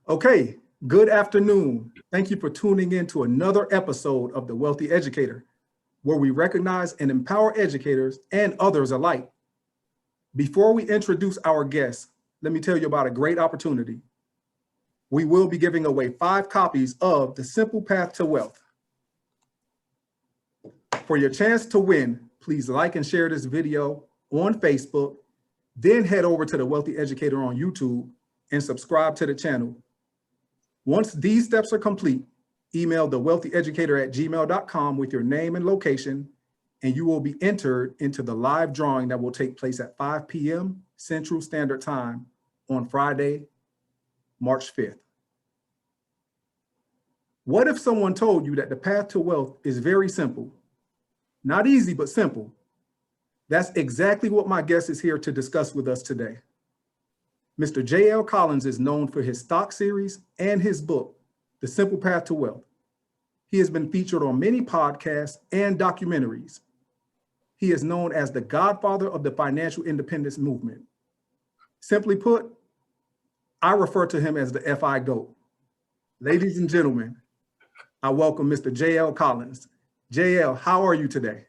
Okay, good afternoon. Thank you for tuning in to another episode of the Wealthy Educator, where we recognize and empower educators and others alike. Before we introduce our guests, let me tell you about a great opportunity. We will be giving away 5 copies of The Simple Path to Wealth. For your chance to win, please like and share this video on Facebook, then head over to the Wealthy Educator on YouTube and subscribe to the channel. Once these steps are complete, email thewealthyeducator@gmail.com with your name and location, and you will be entered into the live drawing that will take place at 5 p.m. Central Standard Time on Friday, March 5th. What if someone told you that the path to wealth is very simple? Not easy, but simple. That's exactly what my guest is here to discuss with us today. Mr. J.L. Collins is known for his stock series and his book, The Simple Path to Wealth. He has been featured on many podcasts and documentaries. He is known as the godfather of the financial independence movement. Simply put, I refer to him as the FI GOAT. Ladies and gentlemen, I welcome Mr. J.L. Collins. J.L., how are you today?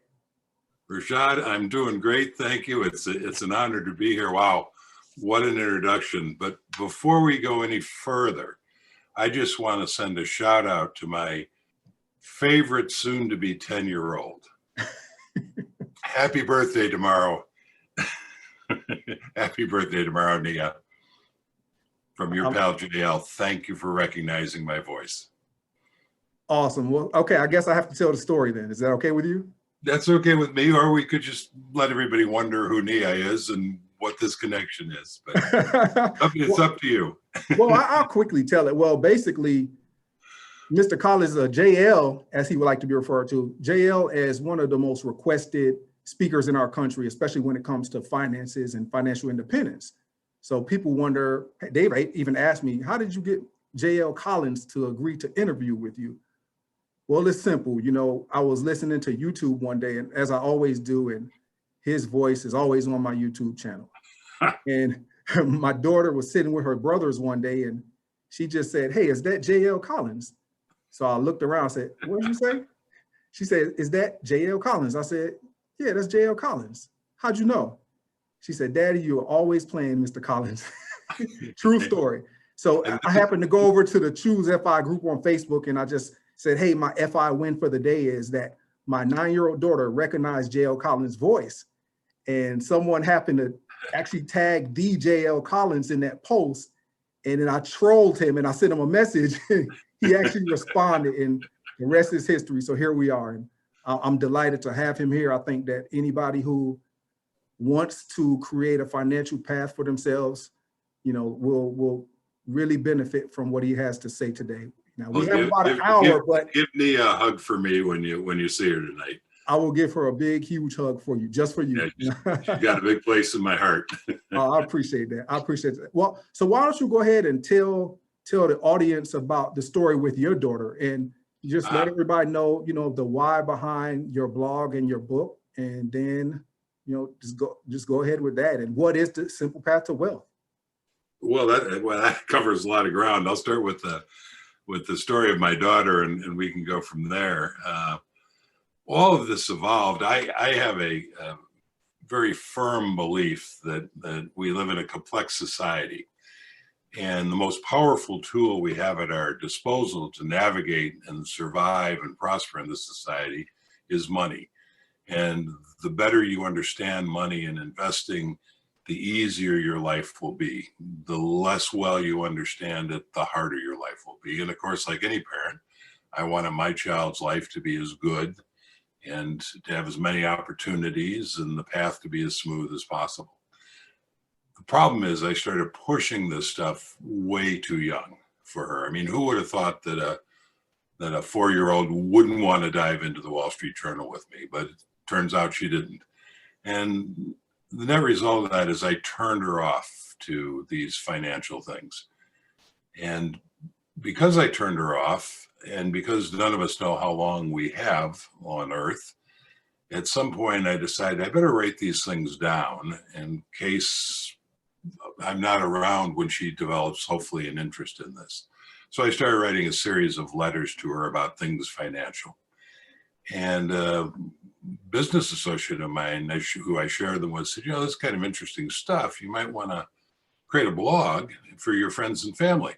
Rashad, I'm doing great. Thank you. It's an honor to be here. Wow, what an introduction. But before we go any further, I just want to send a shout out to my favorite soon to be 10-year-old. Happy birthday tomorrow. Happy birthday tomorrow, Nia. From your pal JL. Thank you for recognizing my voice. Awesome. Well, okay, I guess I have to tell the story then. Is that okay with you? That's okay with me, or we could just let everybody wonder who Nia is and what this connection is. But it's up to you. Well, I'll quickly tell it. Well, basically, Mr. Collins, JL, as he would like to be referred to, JL is one of the most requested speakers in our country, especially when it comes to finances and financial independence. So people wonder, Dave even asked me, how did you get JL Collins to agree to interview with you? Well, it's simple. You know, I was listening to YouTube one day, and as I always do, and his voice is always on my YouTube channel. And my daughter was sitting with her brothers one day, and she just said, "Hey, is that JL Collins?" So I looked around and said, "What did you say?" She said, "Is that JL Collins?" I said, "Yeah, that's JL Collins. How'd you know?" She said, "Daddy, you are always playing Mr. Collins." True story. So I happened to go over to the Choose FI group on Facebook, and I just said, "Hey, my FI win for the day is that my 9-year-old daughter recognized JL Collins' voice." And someone happened to actually tag DJL Collins in that post. And then I trolled him and I sent him a message. He actually responded, and the rest is history. So here we are. And I'm delighted to have him here. I think that anybody who wants to create a financial path for themselves, you know, will really benefit from what he has to say today. Now we have about an hour, but give me a hug for me when you see her tonight. I will give her a big, huge hug for you, just for you. Yeah, she's got a big place in my heart. I appreciate that. I appreciate that. Well, so why don't you go ahead and tell the audience about the story with your daughter, and just let everybody know, you know, the why behind your blog and your book, and then, you know, just go ahead with that. And what is the Simple Path to Wealth? Well, that covers a lot of ground. I'll start with the story of my daughter, and we can go from there. All of this evolved. I have a very firm belief that we live in a complex society, and the most powerful tool we have at our disposal to navigate and survive and prosper in this society is money. And the better you understand money and investing, the easier your life will be. The less well you understand it, the harder your life will be. And of course, like any parent, I wanted my child's life to be as good and to have as many opportunities and the path to be as smooth as possible. The problem is I started pushing this stuff way too young for her. I mean, who would have thought that a 4-year-old wouldn't want to dive into the Wall Street Journal with me? But it turns out she didn't. And the net result of that is I turned her off to these financial things. And because I turned her off, and because none of us know how long we have on Earth, at some point I decided I better write these things down in case I'm not around when she develops, hopefully, an interest in this. So I started writing a series of letters to her about things financial. And a business associate of mine, who I shared them with, said, you know, this is kind of interesting stuff. You might want to create a blog for your friends and family.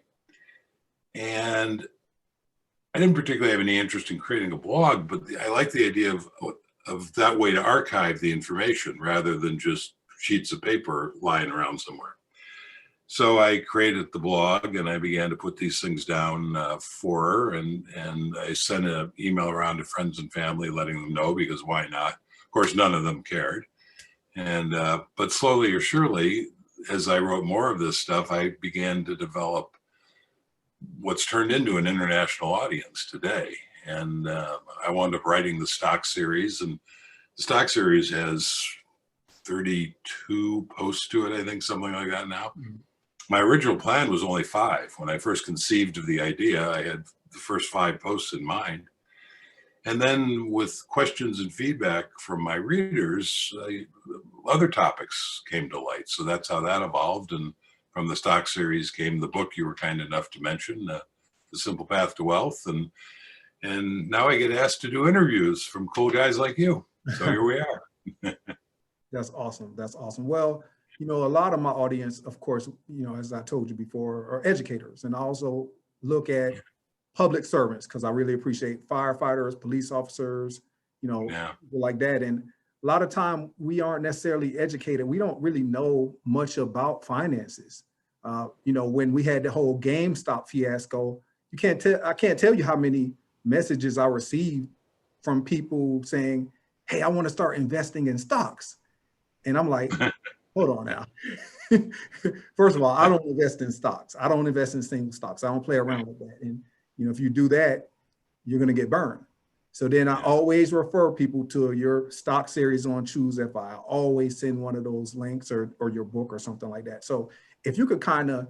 And I didn't particularly have any interest in creating a blog, but I like the idea of that way to archive the information rather than just sheets of paper lying around somewhere. So I created the blog and I began to put these things down for her, and I sent an email around to friends and family letting them know, because why not? Of course, none of them cared. And but slowly or surely, as I wrote more of this stuff, I began to develop what's turned into an international audience today. And I wound up writing the stock series, and the stock series has 32 posts to it, I think, something like that now. Mm-hmm. My original plan was only 5. When I first conceived of the idea, I had the first 5 posts in mind. And then with questions and feedback from my readers, other topics came to light. So that's how that evolved. And from the stock series came the book you were kind enough to mention, The Simple Path to Wealth. And now I get asked to do interviews from cool guys like you. So here we are. That's awesome. That's awesome. Well, you know, a lot of my audience, of course, you know, as I told you before, are educators. And I also look at public servants, because I really appreciate firefighters, police officers, you know, people like that. And a lot of time we aren't necessarily educated. We don't really know much about finances. You know, when we had the whole GameStop fiasco, I can't tell you how many messages I received from people saying, hey, I want to start investing in stocks. And I'm like, hold on now. First of all, I don't invest in stocks. I don't invest in single stocks. I don't play around with that. And, you know, if you do that, you're going to get burned. So then I always refer people to your stock series on Choose FI. I always send one of those links or your book or something like that. So if you could kind of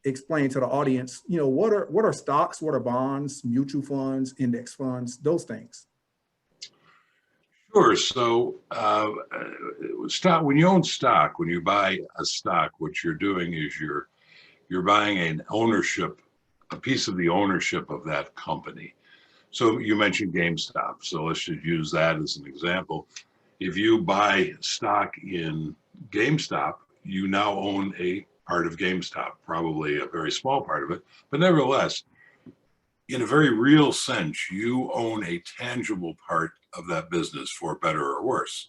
explain to the audience, you know, what are stocks, what are bonds, mutual funds, index funds, those things. Sure. So when you own stock, when you buy a stock, what you're doing is you're buying a piece of the ownership of that company. So you mentioned GameStop. So let's just use that as an example. If you buy stock in GameStop, you now own a part of GameStop, probably a very small part of it, but nevertheless, in a very real sense, you own a tangible part of that business, for better or worse.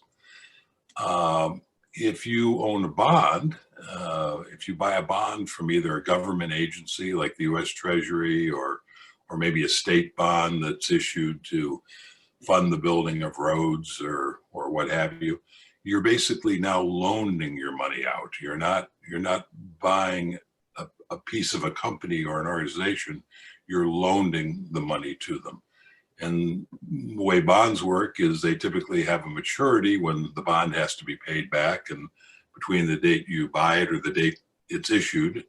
If you own a bond, if you buy a bond from either a government agency like the U.S. Treasury or maybe a state bond that's issued to fund the building of roads or what have you, you're basically now loaning your money out. You're not buying a piece of a company or an organization. You're loaning the money to them. And the way bonds work is they typically have a maturity when the bond has to be paid back, and between the date you buy it or the date it's issued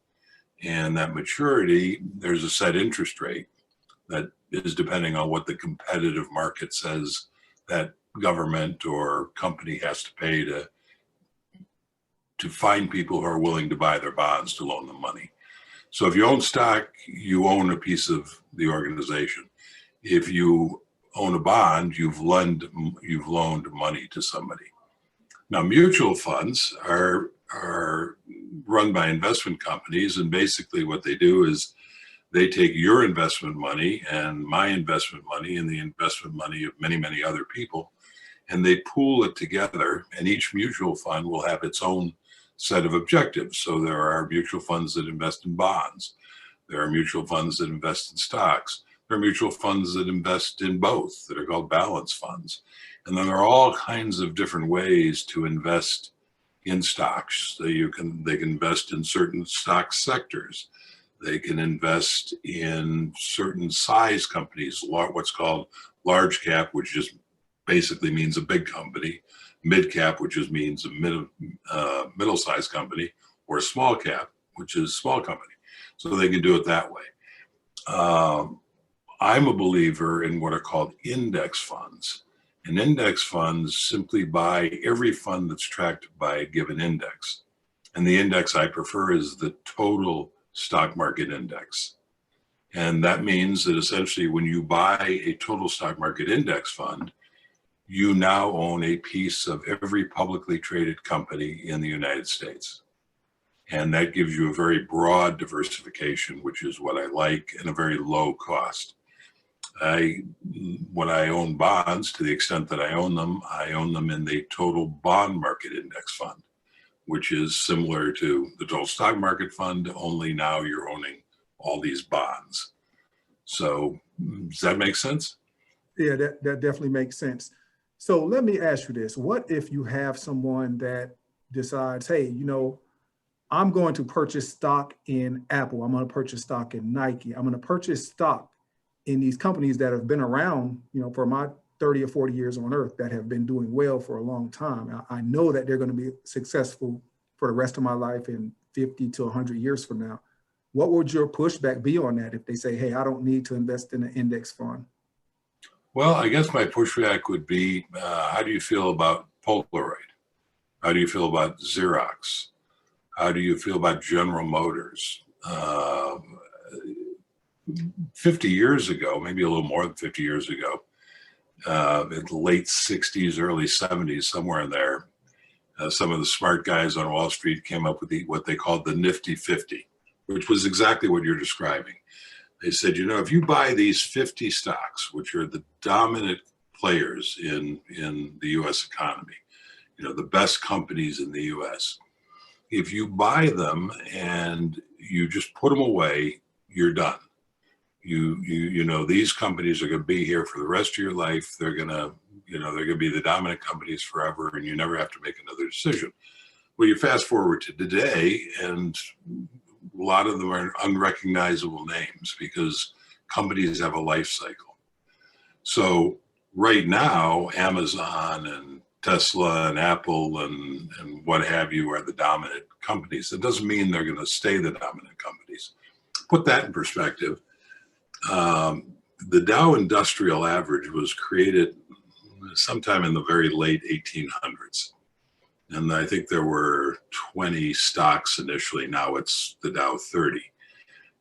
and that maturity, there's a set interest rate that is depending on what the competitive market says that government or company has to pay to find people who are willing to buy their bonds to loan them money. So if you own stock, you own a piece of the organization. If you own a bond, you've loaned money to somebody. Now, mutual funds are run by investment companies, and basically what they do is they take your investment money and my investment money and the investment money of many, many other people, and they pool it together, and each mutual fund will have its own set of objectives. So there are mutual funds that invest in bonds. There are mutual funds that invest in stocks. There are mutual funds that invest in both, that are called balance funds. And then there are all kinds of different ways to invest in stocks. So they can invest in certain stock sectors. They can invest in certain size companies, what's called large cap, which just basically means a big company, mid cap, which just means a middle-sized company, or small cap, which is small company. So they can do it that way. I'm a believer in what are called index funds. And index funds simply buy every fund that's tracked by a given index. And the index I prefer is the total stock market index. And that means that essentially when you buy a total stock market index fund, you now own a piece of every publicly traded company in the United States. And that gives you a very broad diversification, which is what I like, and a very low cost. When I own bonds, to the extent that I own them in the total bond market index fund, which is similar to the total stock market fund, only now you're owning all these bonds. So does that make sense? Yeah, that definitely makes sense. So let me ask you this. What if you have someone that decides, hey, you know, I'm going to purchase stock in Apple. I'm going to purchase stock in Nike. I'm going to purchase stock in these companies that have been around, you know, for my 30 or 40 years on earth, that have been doing well for a long time. I know that they're going to be successful for the rest of my life in 50 to 100 years from now. What would your pushback be on that if they say, hey, I don't need to invest in an index fund? Well, I guess my pushback would be, how do you feel about Polaroid? How do you feel about Xerox? How do you feel about General Motors? 50 years ago, maybe a little more than 50 years ago, in the late 60s, early 70s, somewhere in there, some of the smart guys on Wall Street came up with what they called the Nifty 50, which was exactly what you're describing. They said, you know, if you buy these 50 stocks, which are the dominant players in the U.S. economy, you know, the best companies in the U.S., if you buy them and you just put them away, you're done. You know, these companies are going to be here for the rest of your life. They're going to, you know, they're going to be the dominant companies forever, and you never have to make another decision. Well, you fast forward to today, and a lot of them are unrecognizable names because companies have a life cycle. So right now, Amazon and Tesla and Apple and what have you are the dominant companies. That doesn't mean they're going to stay the dominant companies. Put that in perspective. The Dow Industrial Average was created sometime in the very late 1800s. And I think there were 20 stocks initially. Now it's the Dow 30.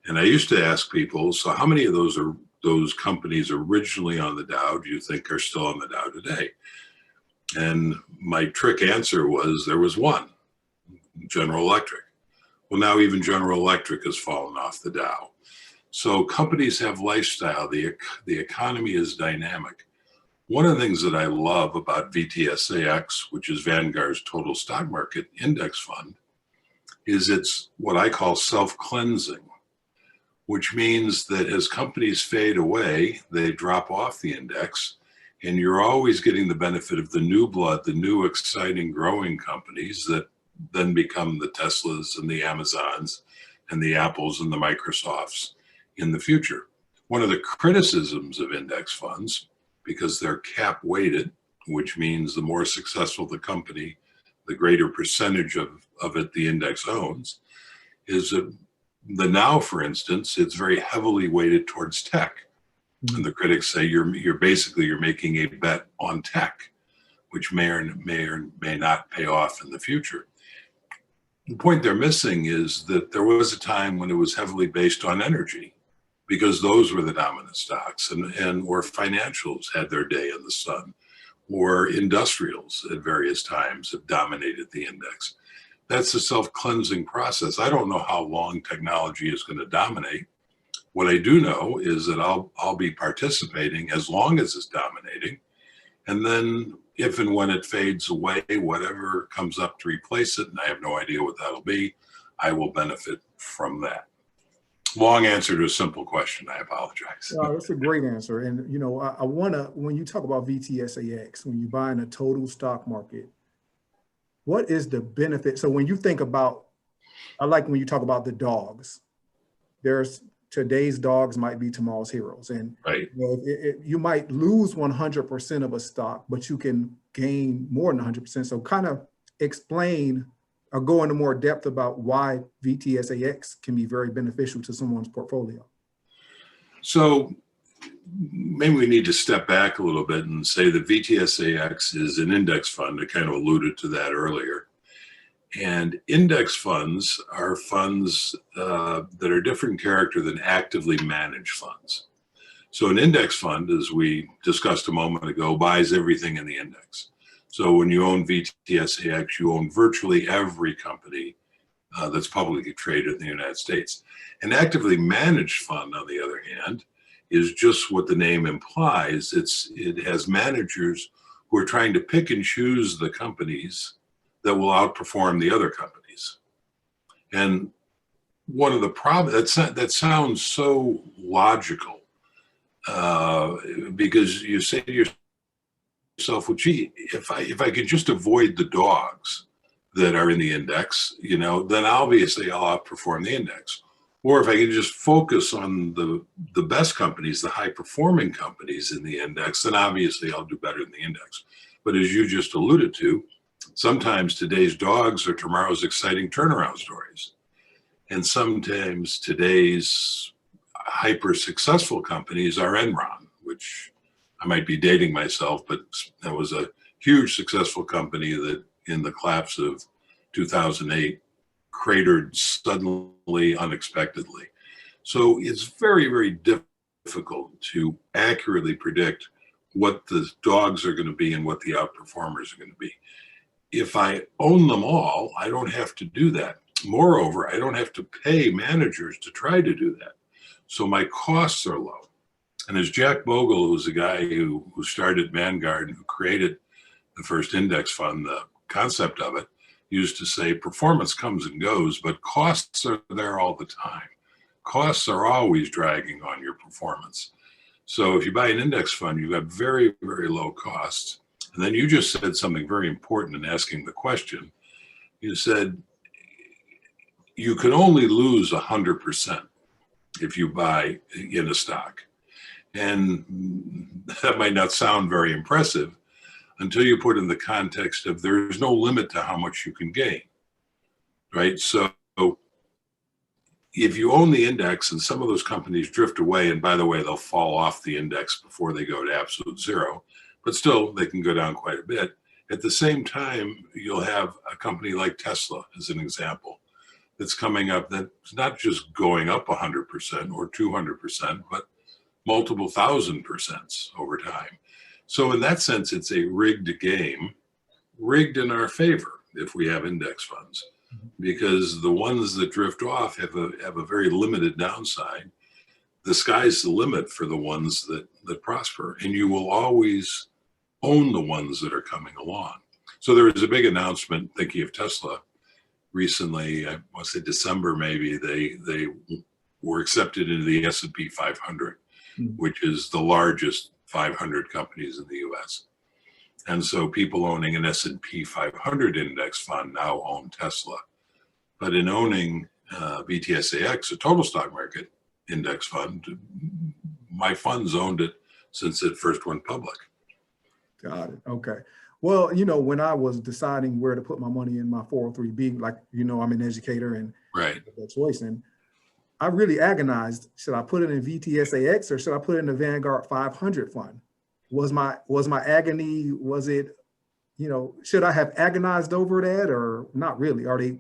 And I used to ask people, so how many of those companies originally on the Dow do you think are still on the Dow today? And my trick answer was there was one, General Electric. Well, now even General Electric has fallen off the Dow. So companies have lifestyle. The economy is dynamic. One of the things that I love about Btsax, which is Vanguard's total stock market index fund, is it's what I call self-cleansing, which means that as companies fade away, they drop off the index, and you're always getting the benefit of the new blood, the new exciting growing companies that then become the Teslas and the Amazons and the Apples and the Microsofts in the future. One of the criticisms of index funds, because they're cap weighted, which means the more successful the company, the greater percentage of it the index owns, is that the Now, for instance, it's very heavily weighted towards tech. And the critics say you're making a bet on tech, which may or may not pay off in the future. The point they're missing is that there was a time when it was heavily based on energy, because those were the dominant stocks, or financials had their day in the sun, or industrials at various times have dominated the index. That's a self-cleansing process. I don't know how long technology is going to dominate. What I do know is that I'll be participating as long as it's dominating. And then if and when it fades away, whatever comes up to replace it, and I have no idea what that'll be, I will benefit from that. Long answer to a simple question. I apologize. That's a great answer. And, you know, I want to, when you talk about VTSAX, when you buy in a total stock market, what is the benefit? So when you think about, I like when you talk about the dogs, there's today's dogs might be tomorrow's heroes. And right. You know, you might lose 100% of a stock, but you can gain more than 100%. So kind of explain or go into more depth about why VTSAX can be very beneficial to someone's portfolio. So maybe we need to step back a little bit and say that VTSAX is an index fund. I kind of alluded to that earlier. And index funds are funds that are different character than actively managed funds. So an index fund, as we discussed a moment ago, buys everything in the index. So when you own VTSAX, you own virtually every company that's publicly traded in the United States. An actively managed fund, on the other hand, is just what the name implies. It has managers who are trying to pick and choose the companies that will outperform the other companies. And one of the problems, that sounds so logical, because you say to yourself, well, gee, if I could just avoid the dogs that are in the index, then obviously I'll outperform the index. Or if I can just focus on the best companies, the high performing companies in the index, then obviously I'll do better in the index. But as you just alluded to, sometimes today's dogs are tomorrow's exciting turnaround stories. And sometimes today's hyper successful companies are Enron, which I might be dating myself, but that was a huge successful company that in the collapse of 2008 cratered suddenly, unexpectedly. So it's very, very difficult to accurately predict what the dogs are going to be and what the outperformers are going to be. If I own them all, I don't have to do that. Moreover, I don't have to pay managers to try to do that. So my costs are low. And as Jack Bogle, who's the guy who started Vanguard and who created the first index fund, the concept of it, used to say, performance comes and goes, but costs are there all the time. Costs are always dragging on your performance. So if you buy an index fund, you've got very, very low costs. And then you just said something very important in asking the question. You said you can only lose 100% if you buy in a stock. And that might not sound very impressive until you put in the context of there's no limit to how much you can gain, right? So if you own the index and some of those companies drift away, and by the way, they'll fall off the index before they go to absolute zero, but still they can go down quite a bit. At the same time, you'll have a company like Tesla, as an example, that's coming up that's not just going up 100% or 200%, but multiple 1,000% over time. So in that sense, it's a rigged game, rigged in our favor if we have index funds, because the ones that drift off have a very limited downside. The sky's the limit for the ones that prosper, and you will always own the ones that are coming along. So there was a big announcement, thinking of Tesla, recently, I want to say December maybe, they were accepted into the S&P 500, which is the largest 500 companies in the US. And so people owning an S&P 500 index fund now own Tesla. But in owning Btsax, a total stock market index fund, my funds owned it since it first went public. Got it. Okay. Well, when I was deciding where to put my money in my 403B, like, I'm an educator and right, that choice. And I really agonized, should I put it in VTSAX or should I put it in the Vanguard 500 fund? Was my agony, was it, should I have agonized over that or not really? Are they,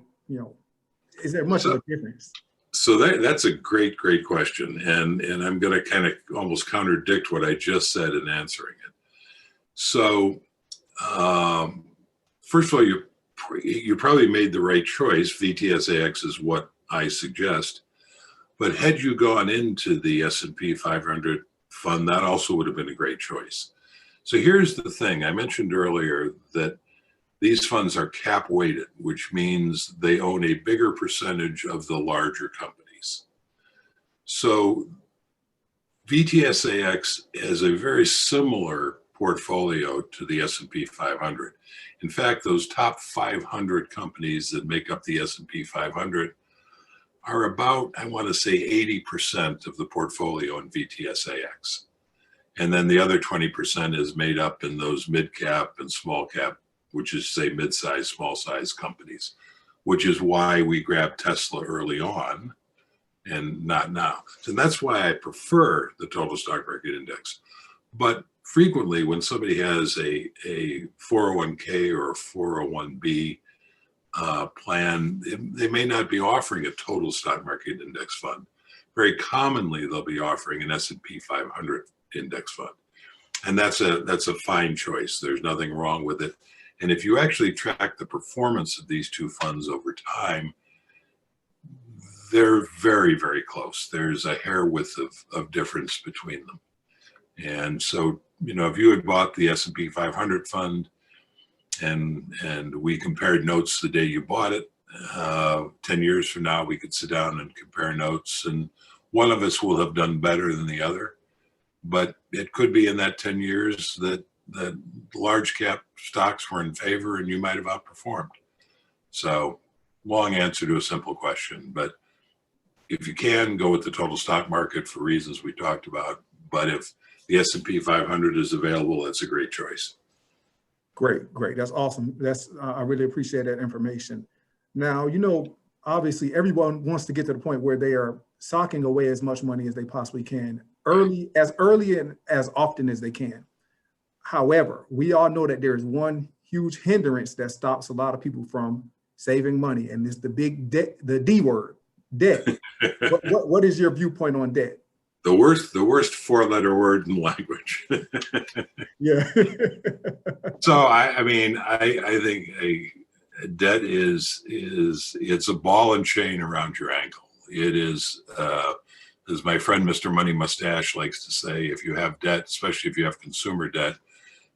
is there much of a difference? So that's a great, great question. And I'm going to kind of almost contradict what I just said in answering it. So first of all, you probably made the right choice. VTSAX is what I suggest. But had you gone into the S&P 500 fund, that also would have been a great choice. So here's the thing. I mentioned earlier that these funds are cap weighted, which means they own a bigger percentage of the larger companies. So VTSAX has a very similar portfolio to the S&P 500. In fact, those top 500 companies that make up the S&P 500 are about, I want to say, 80% of the portfolio in VTSAX. And then the other 20% is made up in those mid-cap and small-cap, which is, say, mid-size, small-size companies, which is why we grabbed Tesla early on and not now. And that's why I prefer the total stock market index. But frequently, when somebody has a 401k or a 401b plan, they may not be offering a total stock market index fund. Very commonly, they'll be offering an S&P 500 index fund. And that's a fine choice. There's nothing wrong with it. And if you actually track the performance of these two funds over time, they're very, very close. There's a hair width of difference between them. And so, if you had bought the S&P 500 fund and we compared notes the day you bought it, 10 years from now, we could sit down and compare notes, and one of us will have done better than the other. But it could be in that 10 years that large cap stocks were in favor and you might have outperformed. So, long answer to a simple question. But if you can, go with the total stock market for reasons we talked about. But if the S&P 500 is available, that's a great choice. Great. That's awesome. I really appreciate that information. Now, obviously everyone wants to get to the point where they are socking away as much money as they possibly can, early and as often as they can. However, we all know that there is one huge hindrance that stops a lot of people from saving money, and it's the big debt, the D word, debt. What is your viewpoint on debt? The worst four-letter word in language. Yeah. So I think a debt is it's a ball and chain around your ankle. It is, as my friend Mr. Money Mustache likes to say, if you have debt, especially if you have consumer debt,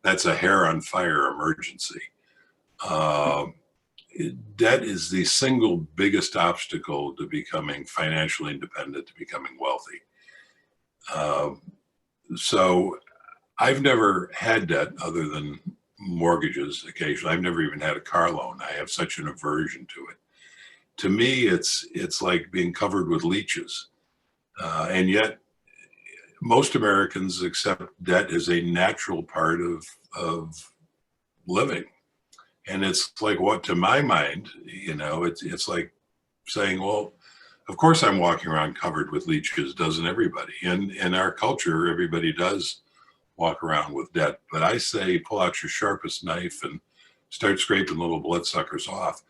that's a hair on fire emergency. Debt is the single biggest obstacle to becoming financially independent, to becoming wealthy. So I've never had debt other than mortgages occasionally. I've never even had a car loan. I have such an aversion to it. To me, it's like being covered with leeches. And yet most Americans accept debt as a natural part of living. And it's like, what, to my mind, it's like saying, well, of course I'm walking around covered with leeches, doesn't everybody? And in our culture, everybody does walk around with debt. But I say, pull out your sharpest knife and start scraping little bloodsuckers off.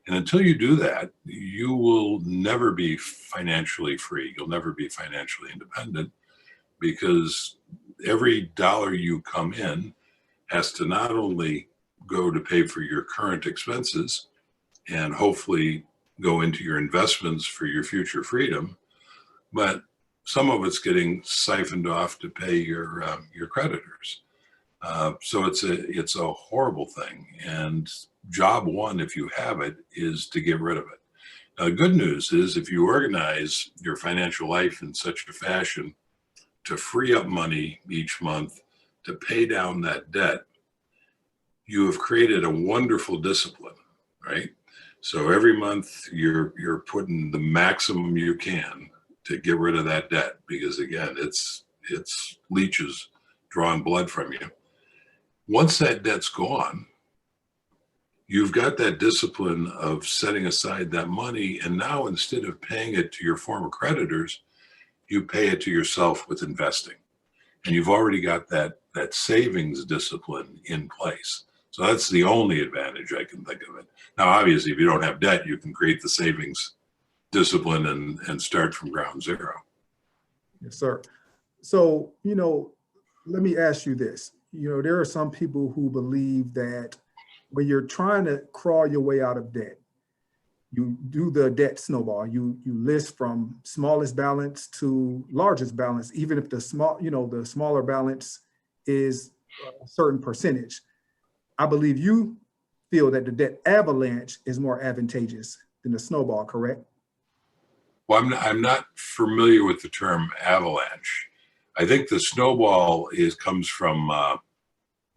And until you do that, you will never be financially free. You'll never be financially independent, because every dollar you come in has to not only go to pay for your current expenses and hopefully go into your investments for your future freedom, but some of it's getting siphoned off to pay your creditors. So it's a horrible thing. And job one, if you have it, is to get rid of it. Now, the good news is if you organize your financial life in such a fashion to free up money each month to pay down that debt, you have created a wonderful discipline, right? So every month you're putting the maximum you can to get rid of that debt, because again, it's leeches drawing blood from you. Once that debt's gone, you've got that discipline of setting aside that money, and now instead of paying it to your former creditors, you pay it to yourself with investing. And you've already got that savings discipline in place. So that's the only advantage I can think of it. Now, obviously, if you don't have debt, you can create the savings discipline and start from ground zero. Yes, sir. So, let me ask you this. There are some people who believe that when you're trying to crawl your way out of debt, you do the debt snowball. You list from smallest balance to largest balance, even if the smaller balance is a certain percentage. I believe you feel that the debt avalanche is more advantageous than the snowball, correct? Well, I'm not familiar with the term avalanche. I think the snowball comes from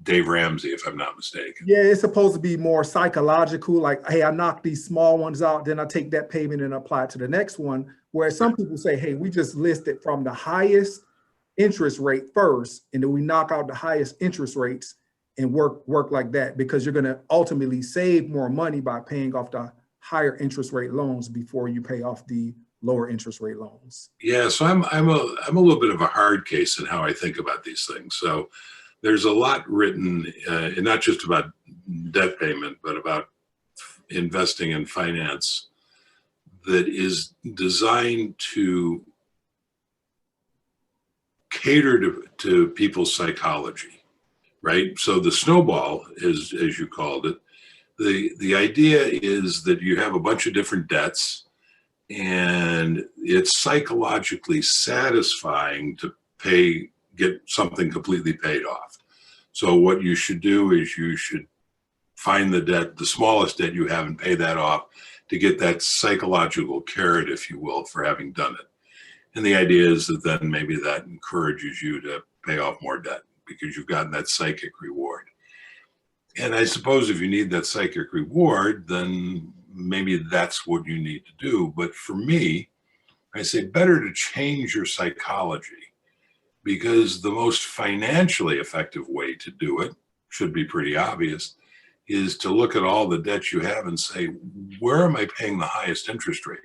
Dave Ramsey, if I'm not mistaken. Yeah, it's supposed to be more psychological, like, hey, I knock these small ones out, then I take that payment and apply it to the next one. Whereas some people say, hey, we just list it from the highest interest rate first, and then we knock out the highest interest rates and work like that, because you're going to ultimately save more money by paying off the higher interest rate loans before you pay off the lower interest rate loans. Yeah, so I'm a little bit of a hard case in how I think about these things. So there's a lot written, and not just about debt payment, but about investing in finance that is designed to cater to people's psychology, right? So the snowball, as you called it, the idea is that you have a bunch of different debts, and it's psychologically satisfying to get something completely paid off. So what you should do is you should find the smallest debt you have, and pay that off to get that psychological carrot, if you will, for having done it. And the idea is that then maybe that encourages you to pay off more debt because you've gotten that psychic reward. And I suppose if you need that psychic reward, then maybe that's what you need to do. But for me, I say better to change your psychology, because the most financially effective way to do it, should be pretty obvious, is to look at all the debt you have and say, where am I paying the highest interest rate?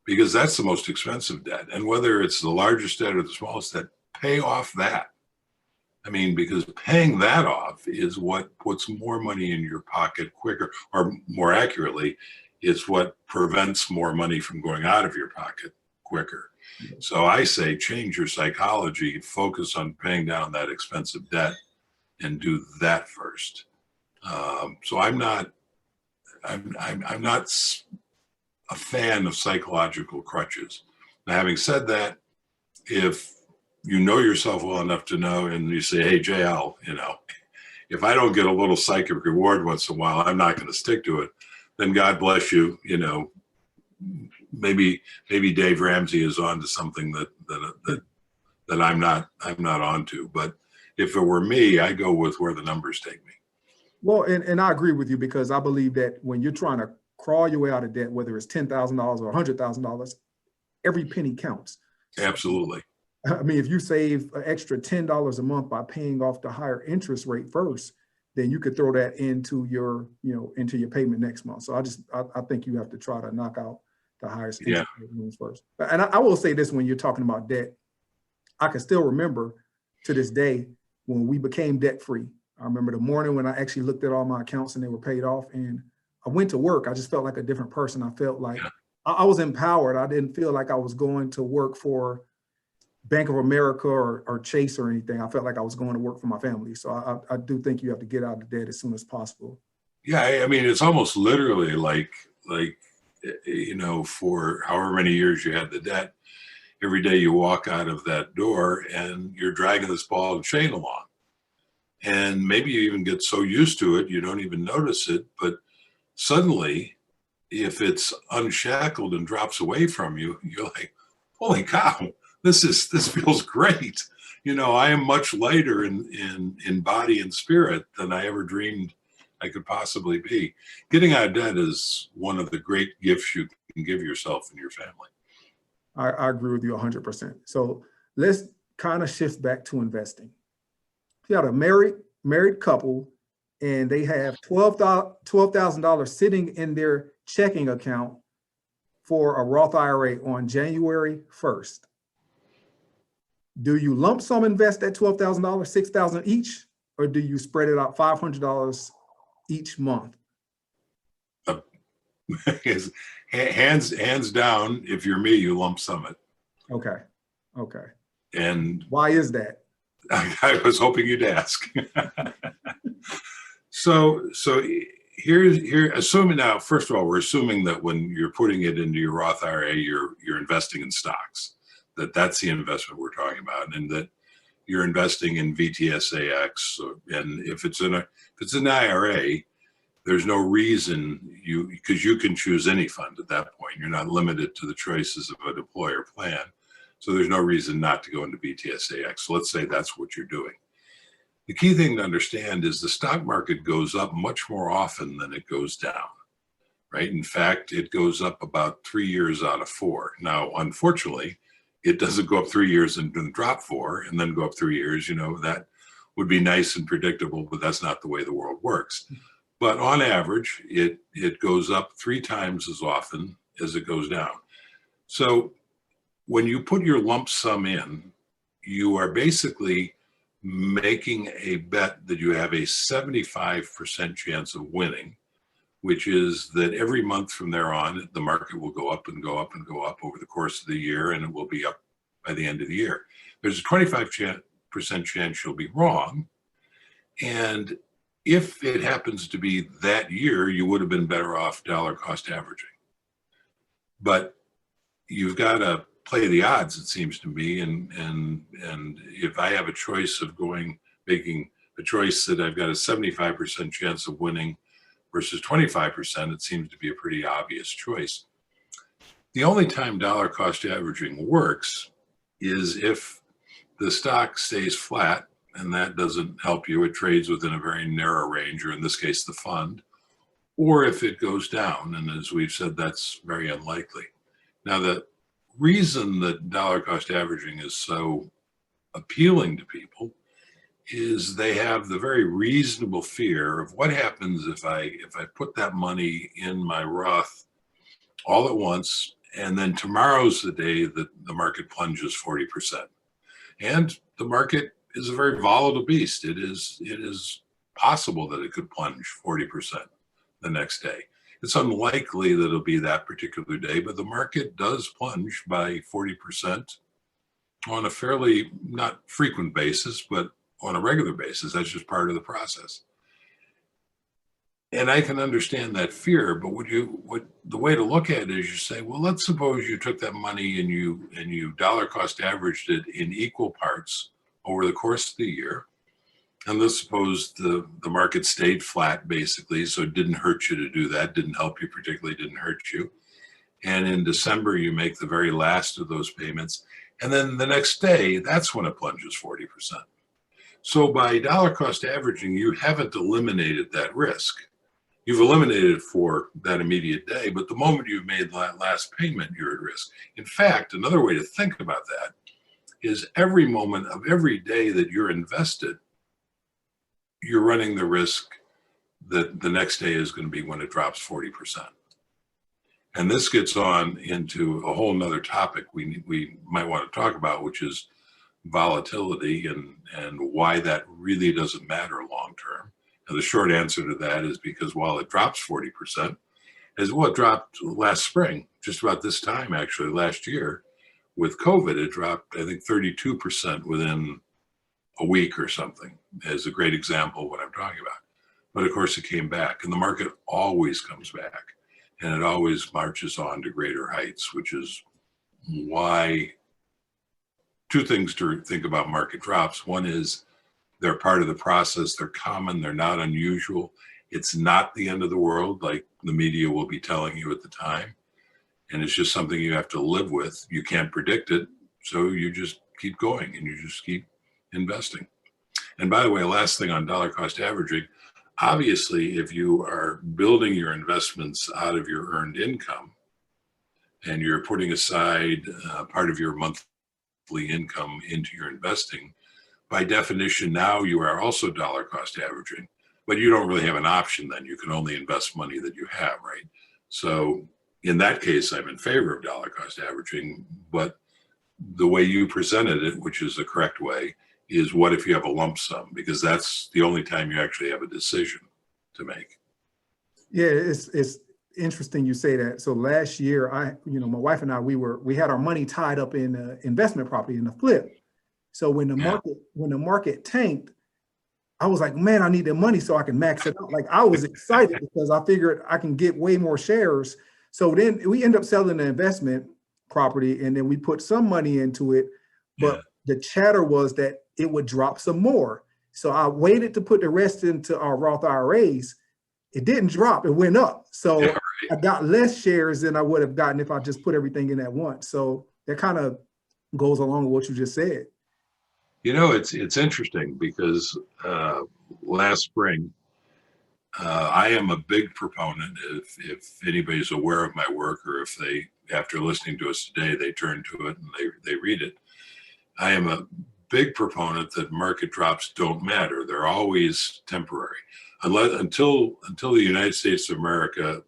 Because that's the most expensive debt. And whether it's the largest debt or the smallest debt, pay off that. I mean, because paying that off is what puts more money in your pocket quicker, or more accurately, it's what prevents more money from going out of your pocket quicker. So I say change your psychology, focus on paying down that expensive debt, and do that first. So I'm not a fan of psychological crutches. Now, having said that, if you know yourself well enough to know, and you say, hey, JL, if I don't get a little psychic reward once in a while, I'm not going to stick to it, then God bless you. Maybe Dave Ramsey is on to something that I'm not onto. But if it were me, I go with where the numbers take me. Well, and I agree with you, because I believe that when you're trying to crawl your way out of debt, whether it's $10,000 or $100,000, every penny counts. Absolutely. I mean, if you save an extra $10 a month by paying off the higher interest rate first, then you could throw that into your payment next month. So I think you have to try to knock out the highest interest rate ones first. And I will say this, when you're talking about debt, I can still remember to this day when we became debt free. I remember the morning when I actually looked at all my accounts and they were paid off, and I went to work. I just felt like a different person. I felt like I was empowered. I didn't feel like I was going to work for Bank of America or Chase or anything. I felt like I was going to work for my family. So I do think you have to get out of debt as soon as possible. Yeah, I mean, it's almost literally like for however many years you had the debt, every day you walk out of that door and you're dragging this ball and chain along. And maybe you even get so used to it, you don't even notice it. But suddenly, if it's unshackled and drops away from you, you're like, holy cow, this feels great. I am much lighter in body and spirit than I ever dreamed I could possibly be. Getting out of debt is one of the great gifts you can give yourself and your family. I agree with you 100%. So let's kind of shift back to investing. You got a married couple, and they have $12,000 sitting in their checking account for a Roth IRA on January 1st. Do you lump sum invest that $12,000, $6,000 each, or do you spread it out $500 each month? Hands down, if you're me, you lump sum it. Okay. And why is that? I was hoping you'd ask. So here, assuming now, first of all, we're assuming that when you're putting it into your Roth IRA, you're investing in stocks. That's the investment we're talking about, and that you're investing in Btsax. And if it's an IRA, there's no reason because you can choose any fund at that point. You're not limited to the choices of a deployer plan. So there's no reason not to go into Btsax. So let's say that's what you're doing. The key thing to understand is the stock market goes up much more often than it goes down, right? In fact, it goes up about 3 years out of 4. Now, unfortunately, it doesn't go up 3 years and then drop 4 and then go up 3 years. That would be nice and predictable, but that's not the way the world works. But on average, it goes up 3 times as often as it goes down. So when you put your lump sum in, you are basically making a bet that you have a 75% chance of winning which is that every month from there on, the market will go up and go up and go up over the course of the year, and it will be up by the end of the year. There's a 25% chance you'll be wrong. And if it happens to be that year, you would have been better off dollar cost averaging. But you've got to play the odds, it seems to me. And if I have a choice of making a choice that I've got a 75% chance of winning versus 25%, it seems to be a pretty obvious choice. The only time dollar cost averaging works is if the stock stays flat, and that doesn't help you. It trades within a very narrow range, or in this case, the fund, or if it goes down. And as we've said, that's very unlikely. Now, the reason that dollar cost averaging is so appealing to people is they have the very reasonable fear of what happens if I put that money in my Roth all at once, and then tomorrow's the day that the market plunges 40%. And the market is a very volatile beast. It is possible that it could plunge 40% the next day. It's unlikely that it'll be that particular day, but the market does plunge by 40% on a fairly not frequent basis, but on a regular basis. That's just part of the process. And I can understand that fear, but the way to look at it is you say, well, let's suppose you took that money and you dollar cost averaged it in equal parts over the course of the year. And let's suppose the market stayed flat, basically, so it didn't hurt you to do that, didn't help you particularly, didn't hurt you. And in December, you make the very last of those payments. And then the next day, that's when it plunges 40%. So by dollar cost averaging, you haven't eliminated that risk. You've eliminated it for that immediate day, but the moment you've made that last payment, you're at risk. In fact, another way to think about that is every moment of every day that you're invested, you're running the risk that the next day is going to be when it drops 40%. And this gets on into a whole nother topic we might want to talk about, which is volatility and why that really doesn't matter long term. And the short answer to that is because while it drops 40%, as well, it dropped last spring, just about this time, actually, last year, with COVID, it dropped, I think, 32% within a week or something, as a great example of what I'm talking about. But of course, it came back, and the market always comes back, and it always marches on to greater heights, which is why two things to think about market drops. One is they're part of the process. They're common. They're not unusual. It's not the end of the world like the media will be telling you at the time. And it's just something you have to live with. You can't predict it. So you just keep going and you just keep investing. And by the way, last thing on dollar cost averaging, obviously, if you are building your investments out of your earned income and you're putting aside part of your monthly income into your investing, by definition, now you are also dollar cost averaging, but you don't really have an option then. You can only invest money that you have, right? So in that case, I'm in favor of dollar cost averaging, but the way you presented it, which is the correct way, is what if you have a lump sum? Because that's the only time you actually have a decision to make. Yeah, it's interesting you say that. So last year, my wife and I, we had our money tied up in investment property in the flip. So when the market tanked, I was like, man, I need the money so I can max it out. Like I was excited because I figured I can get way more shares. So then we end up selling the investment property and then we put some money into it, but the chatter was that it would drop some more. So I waited to put the rest into our Roth IRAs. It didn't drop, it went up. So I got less shares than I would have gotten if I just put everything in at once. So that kind of goes along with what you just said. You know, it's interesting because last spring, I am a big proponent, if anybody's aware of my work or if they, after listening to us today, they turn to it and they read it. I am a big proponent that market drops don't matter. They're always temporary. Until the United States of America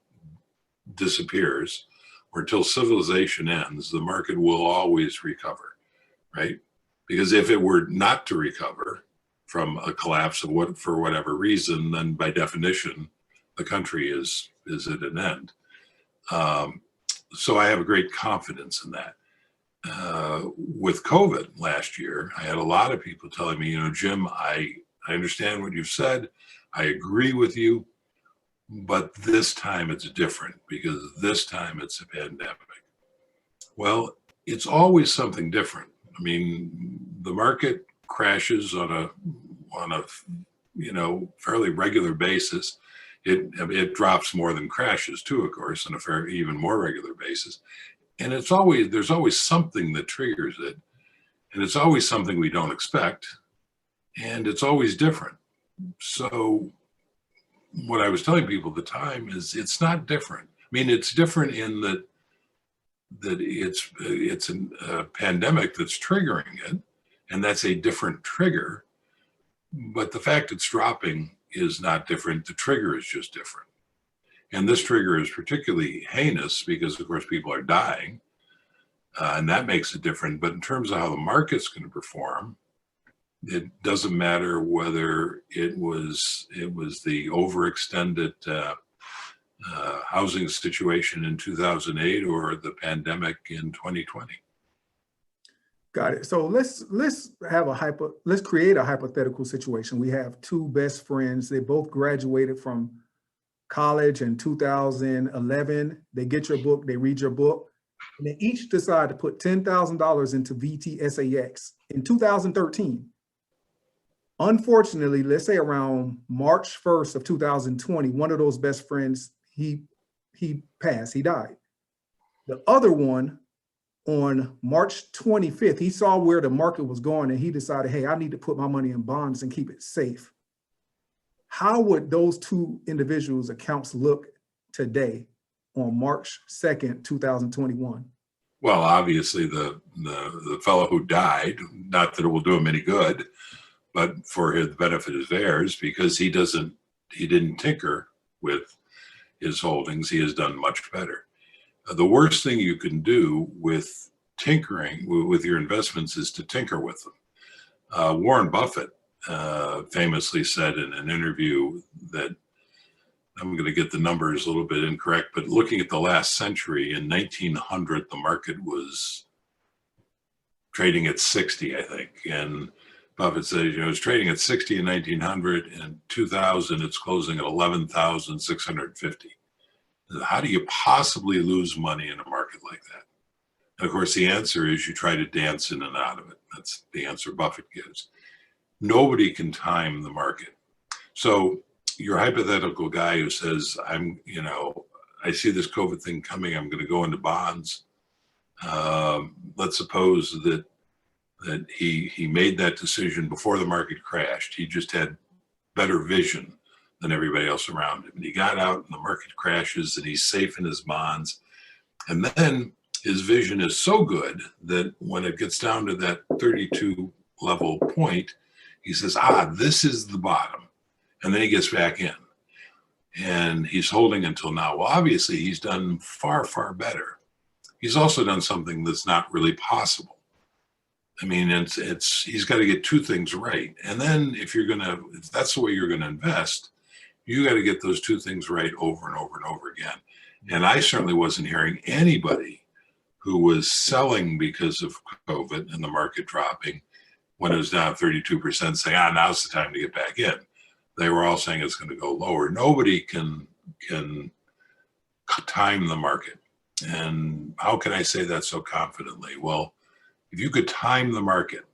disappears or until civilization ends, the market will always recover, right? Because if it were not to recover from a collapse of for whatever reason, then by definition, the country is at an end. So I have a great confidence in that. With COVID last year, I had a lot of people telling me, Jim, I understand what you've said. I agree with you, but this time it's different because this time it's a pandemic. Well, it's always something different. I mean, the market crashes on a fairly regular basis. It drops more than crashes too, of course, on a even more regular basis. And there's always something that triggers it. And it's always something we don't expect. And it's always different. So what I was telling people at the time is it's not different. I mean, it's different in that it's a pandemic that's triggering it. And that's a different trigger. But the fact it's dropping is not different. The trigger is just different. And this trigger is particularly heinous because, of course, people are dying, and that makes it different. But in terms of how the market's going to perform, it doesn't matter whether it was the overextended housing situation in 2008 or the pandemic in 2020. Got it. So let's create a hypothetical situation. We have two best friends. They both graduated from college in 2011. They get your book, they read your book, and they each decide to put $10,000 into Btsax in 2013. Unfortunately, let's say around March 1st of 2020, one of those best friends, he passed, he died. The other one, on March 25th, he saw where the market was going and he decided, hey, I need to put my money in bonds and keep it safe. How would those two individuals' accounts look today on March 2nd, 2021? Well, obviously the fellow who died, not that it will do him any good, but for the benefit of theirs, because he didn't tinker with his holdings, he has done much better. The worst thing you can do with tinkering with your investments is to tinker with them. Warren Buffett famously said in an interview that, I'm going to get the numbers a little bit incorrect, but looking at the last century, in 1900, the market was trading at 60, I think. And Buffett says, it's trading at 60 in 1900, and in 2000, it's closing at 11,650. How do you possibly lose money in a market like that? And of course, the answer is you try to dance in and out of it. That's the answer Buffett gives. Nobody can time the market. So your hypothetical guy who says, I see this COVID thing coming, I'm going to go into bonds. Let's suppose that he made that decision before the market crashed. He just had better vision than everybody else around him. And he got out and the market crashes and he's safe in his bonds. And then his vision is so good that when it gets down to that 32 level point, he says, this is the bottom. And then he gets back in and he's holding until now. Well, obviously he's done far, far better. He's also done something that's not really possible. I mean, he's got to get two things right. And then if that's the way you're going to invest, you got to get those two things right over and over and over again. And I certainly wasn't hearing anybody who was selling because of COVID and the market dropping when it was down 32% saying, now's the time to get back in. They were all saying it's going to go lower. Nobody can time the market. And how can I say that so confidently? Well, if you could time the market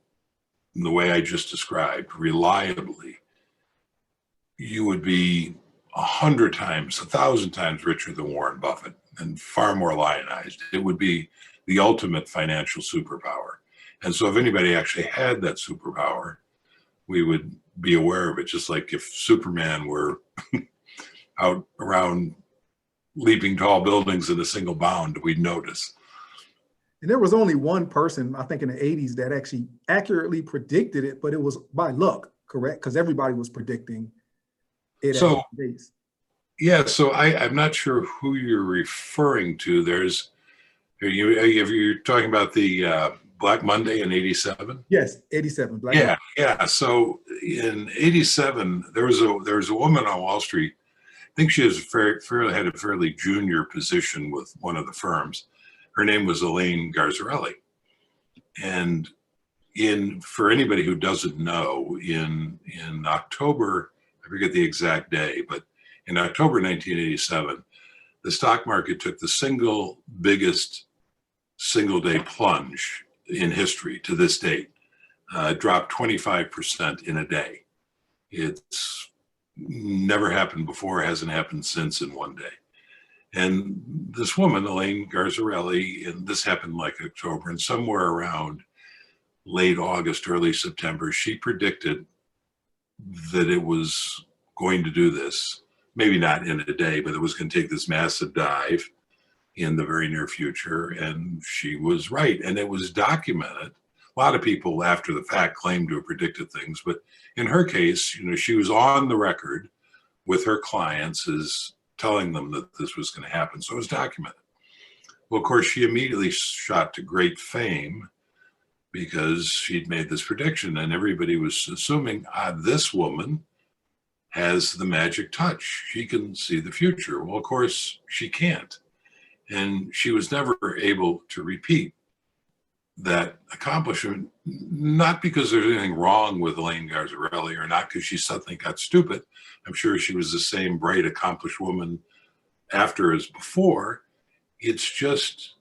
in the way I just described reliably, you would be 100 times, 1,000 times richer than Warren Buffett and far more lionized. It would be the ultimate financial superpower. And so if anybody actually had that superpower, we would be aware of it, just like if Superman were out around leaping tall buildings in a single bound, we'd notice. And there was only one person, I think in the 80s, that actually accurately predicted it, but it was by luck, correct? Because everybody was predicting it. So, yeah, so I'm not sure who you're referring to. You're talking about the Black Monday in 87? Yes, 87. Black Yeah. So in 87, there was a woman on Wall Street think she has fairly had a fairly junior position with one of the firms. Her name was Elaine Garzarelli. And for anybody who doesn't know, in October, I forget the exact day, but in October 1987, the stock market took the single biggest single day plunge in history to this date. Dropped 25% in a day. It's never happened before, hasn't happened since in one day. And this woman, Elaine Garzarelli, and this happened like October, and somewhere around late August, early September, she predicted that it was going to do this, maybe not in a day, but it was going to take this massive dive in the very near future. And she was right. And it was documented. A lot of people after the fact claim to have predicted things, but in her case, she was on the record with her clients as telling them that this was going to happen. So it was documented. Well, of course, she immediately shot to great fame because she'd made this prediction, and everybody was assuming, this woman has the magic touch. She can see the future. Well, of course, she can't. And she was never able to repeat that accomplishment, not because there's anything wrong with Elaine Garzarelli, or not because she suddenly got stupid. I'm sure she was the same bright, accomplished woman after as before. It's just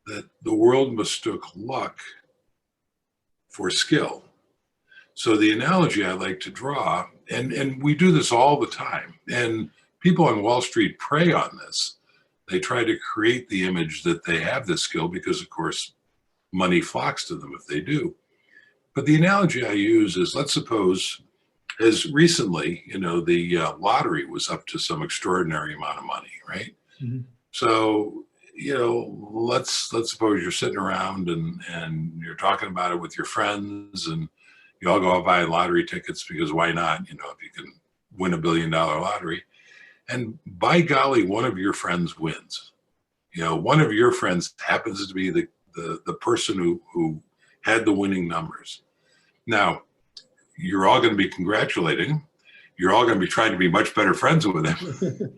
that the world mistook luck for skill. So the analogy I like to draw, and we do this all the time, and people on Wall Street prey on this. They try to create the image that they have this skill because, of course, money flocks to them if they do. But the analogy I use is, let's suppose, as recently, the lottery was up to some extraordinary amount of money, right? Mm-hmm. So, let's suppose you're sitting around and you're talking about it with your friends, and you all go out buy lottery tickets because why not? If you can win $1 billion lottery, and by golly, one of your friends wins. One of your friends happens to be the person who had the winning numbers. Now, you're all going to be congratulating him. You're all going to be trying to be much better friends with him.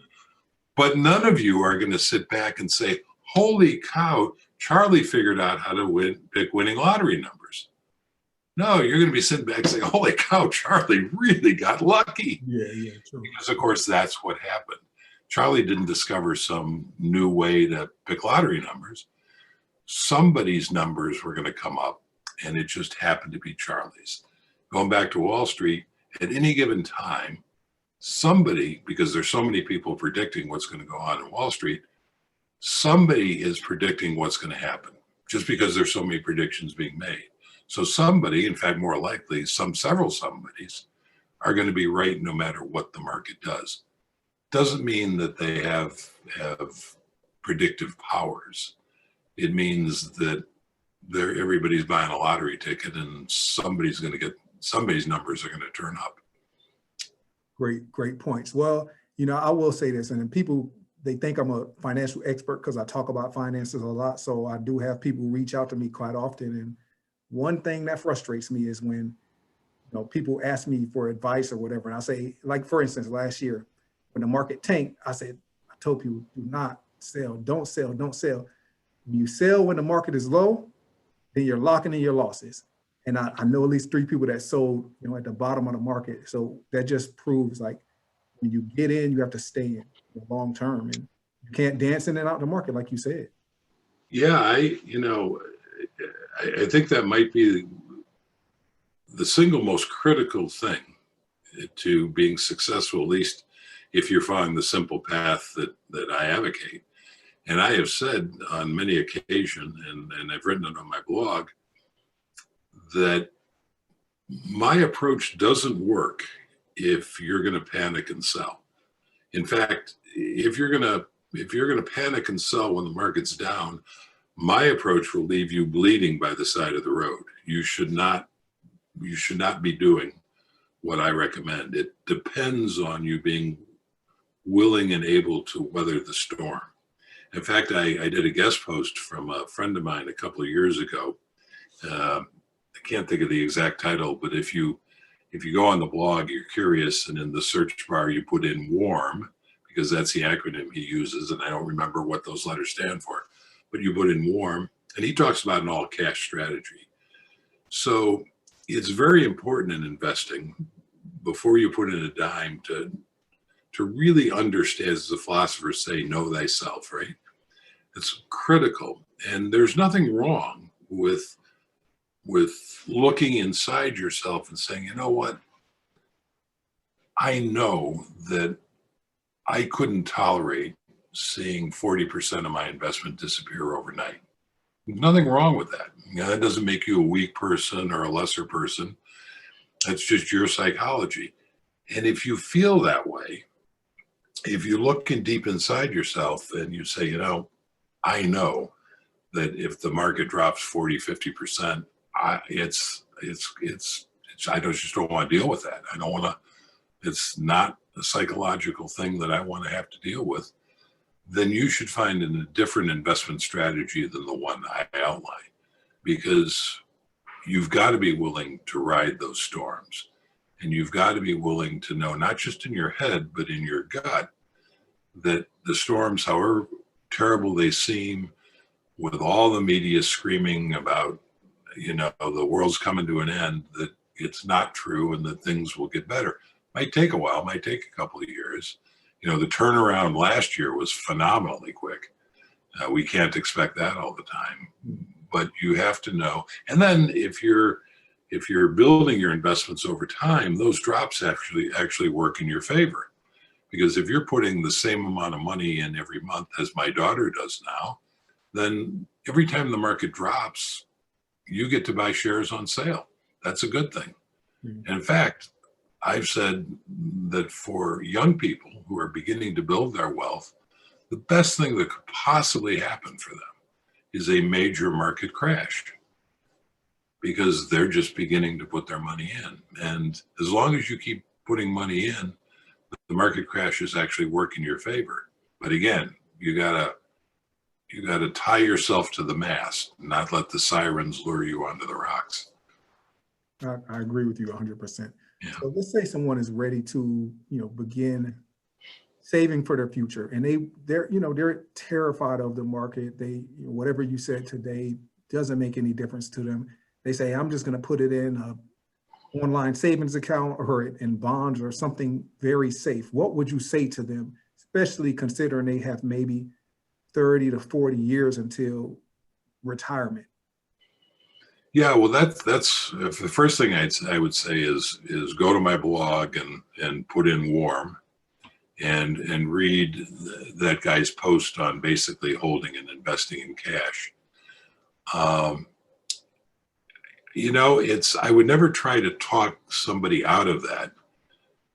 But none of you are going to sit back and say, holy cow, Charlie figured out how to pick winning lottery numbers. No, you're going to be sitting back saying, holy cow, Charlie really got lucky. Yeah, true. Because, of course, that's what happened. Charlie didn't discover some new way to pick lottery numbers. Somebody's numbers were going to come up, and it just happened to be Charlie's. Going back to Wall Street, at any given time, somebody, because there's so many people predicting what's going to go on in Wall Street, somebody is predicting what's going to happen, just because there's so many predictions being made. So somebody, in fact, more likely, several somebodies, are going to be right no matter what the market does. Doesn't mean that they have predictive powers. It means that everybody's buying a lottery ticket, and somebody's numbers are going to turn up. Great points. Well, I will say this, and then people, they think I'm a financial expert because I talk about finances a lot. So I do have people reach out to me quite often. And one thing that frustrates me is when, people ask me for advice or whatever. And I say, like, for instance, last year when the market tanked, I told people, do not sell, don't sell. When you sell when the market is low, then you're locking in your losses. And I know at least 3 people that sold, at the bottom of the market. So that just proves, like, when you get in, you have to stay in the long term, and you can't dance in and out the market, like you said. Yeah, I think that might be the single most critical thing to being successful, at least if you're following the simple path that I advocate. And I have said on many occasions, and I've written it on my blog, that my approach doesn't work if you're going to panic and sell. In fact, if you're going to panic and sell when the market's down, my approach will leave you bleeding by the side of the road. You should not be doing what I recommend. It depends on you being willing and able to weather the storm. In fact, I did a guest post from a friend of mine a couple of years ago. I can't think of the exact title, but if you go on the blog, you're curious, and in the search bar you put in warm, because that's the acronym he uses, and I don't remember what those letters stand for, but you put in warm, and he talks about an all cash strategy. So it's very important in investing, before you put in a dime, to really understand, as the philosophers say, know thyself, right? It's critical. And there's nothing wrong with looking inside yourself and saying, you know what? I know that I couldn't tolerate seeing 40% of my investment disappear overnight. Nothing wrong with that. That doesn't make you a weak person or a lesser person. That's just your psychology. And if you feel that way, if you look in deep inside yourself and you say, you know, I know that if the market drops 40, 50%, I just don't want to deal with that. I don't want to, it's not a psychological thing that I want to have to deal with. Then you should find a different investment strategy than the one I outlined, because you've got to be willing to ride those storms. And you've got to be willing to know, not just in your head, but in your gut, that the storms, however terrible they seem, with all the media screaming about, you know, the world's coming to an end, that it's not true and that things will get better. Might take a while, might take a couple of years. You know, the turnaround last year was phenomenally quick. We can't expect that all the time, but you have to know. And then if you're building your investments over time, those drops actually work in your favor. Because if you're putting the same amount of money in every month as my daughter does now, then every time the market drops, you get to buy shares on sale. That's a good thing. Mm-hmm. And in fact, I've said that for young people who are beginning to build their wealth, the best thing that could possibly happen for them is a major market crash, because they're just beginning to put their money in. And as long as you keep putting money in, the market crashes actually work in your favor. But again, you gotta tie yourself to the mast, not let the sirens lure you onto the rocks. I agree with you 100%. Yeah. So let's say someone is ready to, begin saving for their future, and they're terrified of the market. They, whatever you said today doesn't make any difference to them. They say, I'm just going to put it in an online savings account or in bonds or something very safe. What would you say to them, especially considering they have maybe 30 to 40 years until retirement? Yeah, well, that's the first thing I would say is go to my blog and put in warm and read that guy's post on basically holding and investing in cash. I would never try to talk somebody out of that,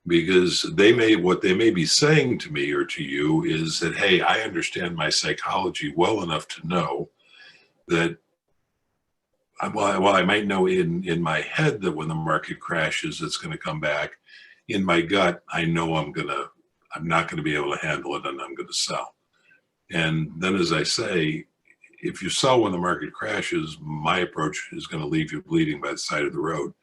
because what they may be saying to me or to you is that, hey, I understand my psychology well enough to know that, well, I might know in my head that when the market crashes, it's going to come back. In my gut, I know I'm not going to be able to handle it, and I'm going to sell. And then, as I say, if you sell when the market crashes, my approach is going to leave you bleeding by the side of the road.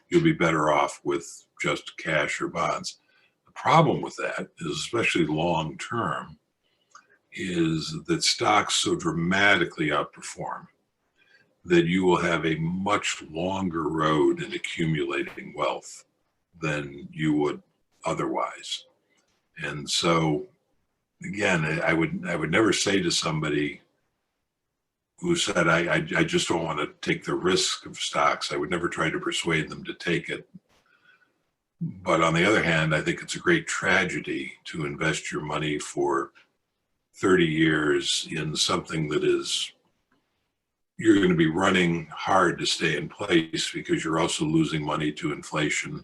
You'll be better off with just cash or bonds. The problem with that is, especially long term, is that stocks so dramatically outperform that you will have a much longer road in accumulating wealth than you would otherwise. And so, again, I would never say to somebody who said, I just don't want to take the risk of stocks, I would never try to persuade them to take it. But on the other hand, I think it's a great tragedy to invest your money for 30 years in something that you're going to be running hard to stay in place, because you're also losing money to inflation.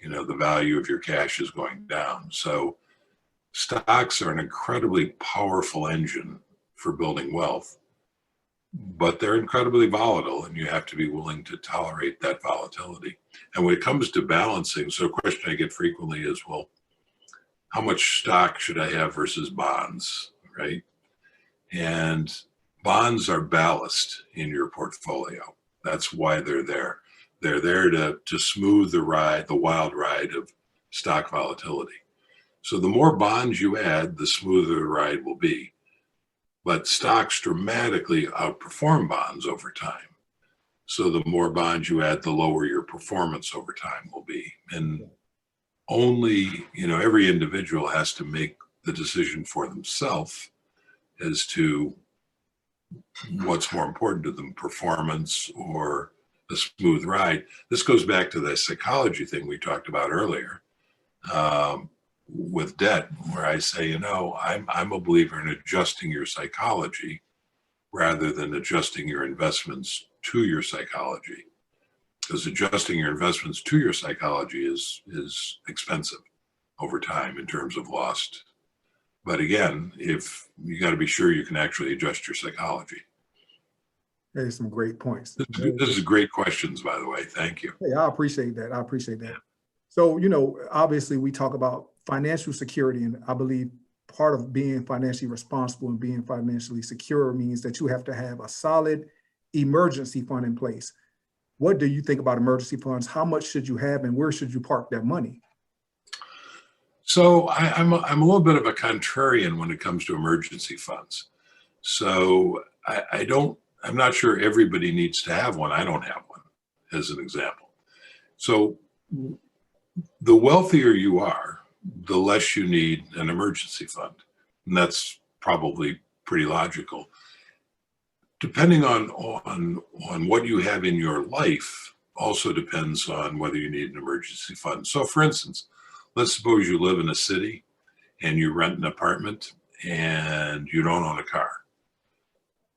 The value of your cash is going down. So stocks are an incredibly powerful engine for building wealth, but they're incredibly volatile, and you have to be willing to tolerate that volatility. And when it comes to balancing, so a question I get frequently is, well, how much stock should I have versus bonds, right? And bonds are ballast in your portfolio. That's why they're there. They're there to smooth the wild ride of stock volatility. So the more bonds you add, the smoother the ride will be. But stocks dramatically outperform bonds over time. So the more bonds you add, the lower your performance over time will be. And only, every individual has to make the decision for themselves as to what's more important to them, performance or a smooth ride. This goes back to the psychology thing we talked about earlier with debt, where I say, I'm a believer in adjusting your psychology rather than adjusting your investments to your psychology, because adjusting your investments to your psychology is expensive over time in terms of lost. But again, if you got to be sure you can actually adjust your psychology. There's some great points. This is great questions, by the way. Thank you. Hey, I appreciate that. Yeah. So, obviously we talk about financial security, and I believe part of being financially responsible and being financially secure means that you have to have a solid emergency fund in place. What do you think about emergency funds? How much should you have, and where should you park that money? So I'm a little bit of a contrarian when it comes to emergency funds. So I'm not sure everybody needs to have one. I don't have one, as an example. So the wealthier you are, the less you need an emergency fund. And that's probably pretty logical. Depending on what you have in your life also depends on whether you need an emergency fund. So for instance, let's suppose you live in a city and you rent an apartment and you don't own a car.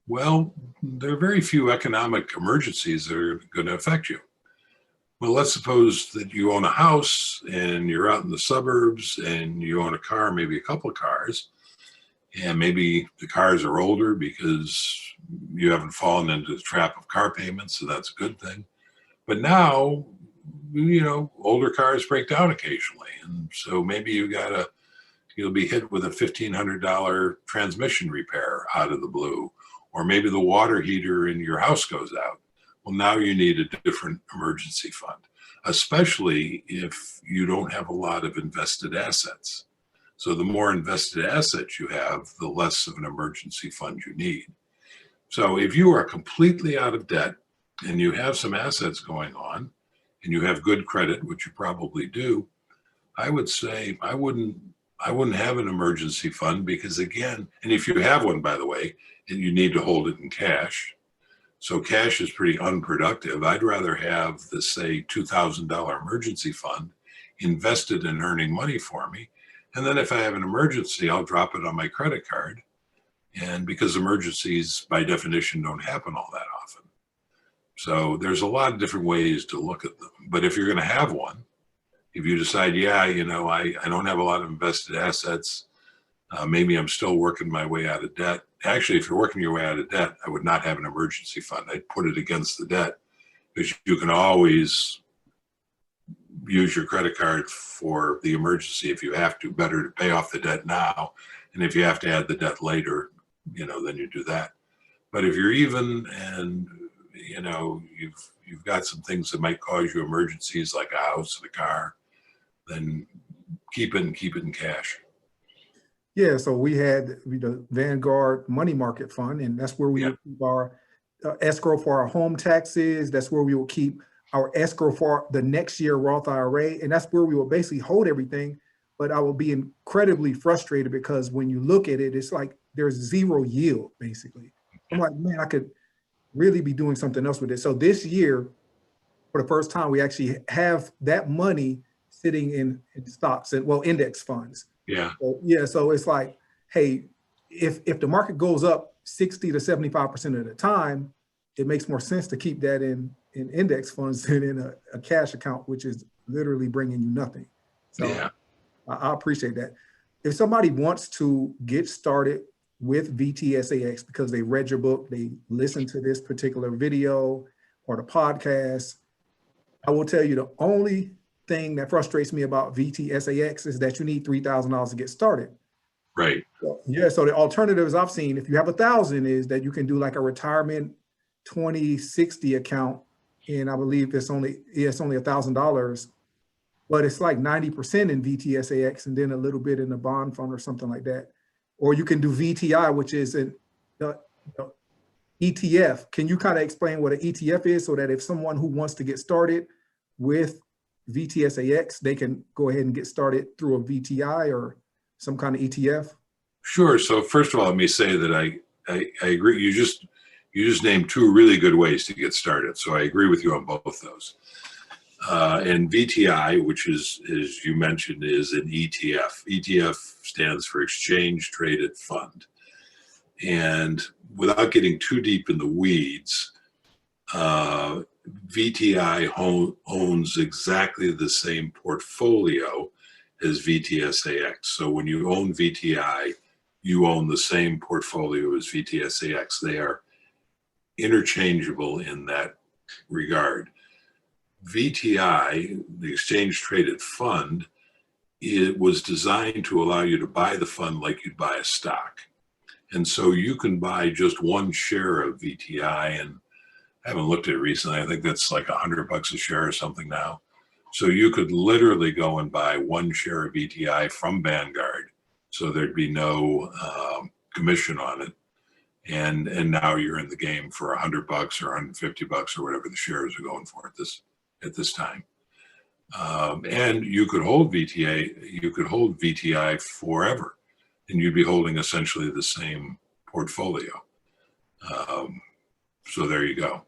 Well, there are very few economic emergencies that are going to affect you. Well, let's suppose that you own a house and you're out in the suburbs and you own a car, maybe a couple of cars, and maybe the cars are older because you haven't fallen into the trap of car payments, so that's a good thing. But now, older cars break down occasionally, and so maybe you'll be hit with a $1,500 transmission repair out of the blue, or maybe the water heater in your house goes out. Well, now you need a different emergency fund, especially if you don't have a lot of invested assets. So the more invested assets you have, the less of an emergency fund you need. So if you are completely out of debt and you have some assets going on and you have good credit, which you probably do, I would say I wouldn't have an emergency fund, because again, and if you have one, by the way, and you need to hold it in cash. So cash is pretty unproductive. I'd rather have the, say, $2,000 emergency fund invested in earning money for me. And then if I have an emergency, I'll drop it on my credit card. And because emergencies by definition don't happen all that often. So there's a lot of different ways to look at them. But if you're going to have one, if you decide, I don't have a lot of invested assets, maybe I'm still working my way out of debt. Actually, if you're working your way out of debt, I would not have an emergency fund. I'd put it against the debt, because you can always use your credit card for the emergency if you have to. Better to pay off the debt now. And if you have to add the debt later, then you do that. But if you're even and, you've got some things that might cause you emergencies like a house and a car, then keep it in cash. Yeah, so we had the Vanguard money market fund, and that's where we would keep our escrow for our home taxes. That's where we will keep our escrow for the next year Roth IRA, and that's where we will basically hold everything. But I will be incredibly frustrated because when you look at it, it's like there's zero yield, basically. I'm like, man, I could really be doing something else with it. So this year, for the first time, we actually have that money sitting in stocks and, index funds. Yeah. So it's like, hey, if the market goes up 60 to 75% of the time, it makes more sense to keep that in index funds than in a cash account, which is literally bringing you nothing. So yeah. I appreciate that. If somebody wants to get started with VTSAX because they read your book, they listened to this particular video or the podcast, I will tell you the only thing that frustrates me about VTSAX is that you need $3,000 to get started. Right. So the alternatives I've seen, if you have 1,000, is that you can do like a retirement 2060 account, and I believe it's only $1,000, but it's like 90% in VTSAX and then a little bit in the bond fund or something like that. Or you can do VTI, which is an ETF. Can you kind of explain what an ETF is so that if someone who wants to get started with VTSAX, they can go ahead and get started through a VTI or some kind of ETF? Sure. So first of all, let me say that I agree. You just named two really good ways to get started. So I agree with you on both those. And VTI, which is, as you mentioned, is an ETF. ETF stands for Exchange Traded Fund. And without getting too deep in the weeds, VTI owns exactly the same portfolio as VTSAX. So when you own VTI, you own the same portfolio as VTSAX. They are interchangeable in that regard. VTI, the Exchange Traded Fund, it was designed to allow you to buy the fund like you'd buy a stock. And so you can buy just one share of VTI, and I haven't looked at it recently. I think that's like $100 a share or something now. So you could literally go and buy one share of VTI from Vanguard. So there'd be no commission on it. And now you're in the game for $100 or $150 or whatever the shares are going for at this time. And you could hold VTI forever, and you'd be holding essentially the same portfolio. So there you go.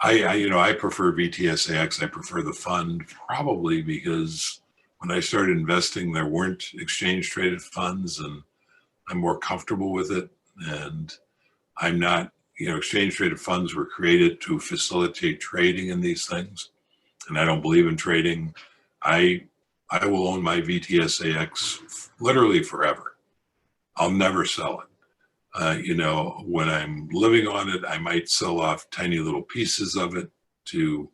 I prefer VTSAX. I prefer the fund probably because when I started investing, there weren't exchange traded funds, and I'm more comfortable with it. And I'm not, exchange traded funds were created to facilitate trading in these things. And I don't believe in trading. I will own my VTSAX literally forever. I'll never sell it. When I'm living on it, I might sell off tiny little pieces of it to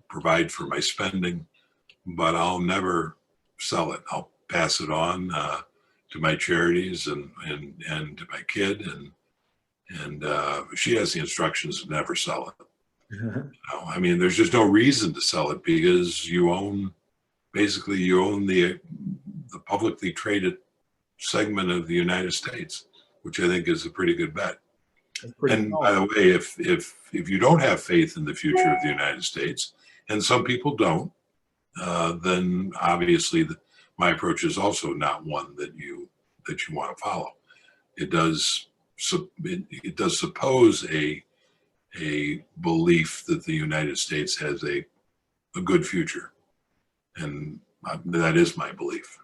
provide for my spending, but I'll never sell it. I'll pass it on to my charities and to my kid, and she has the instructions to never sell it. There's just no reason to sell it because you own the publicly traded segment of the United States, which I think is a pretty good bet. And by the way, if you don't have faith in the future of the United States, and some people don't, then obviously my approach is also not one that you want to follow. It does suppose a belief that the United States has a good future, and that is my belief.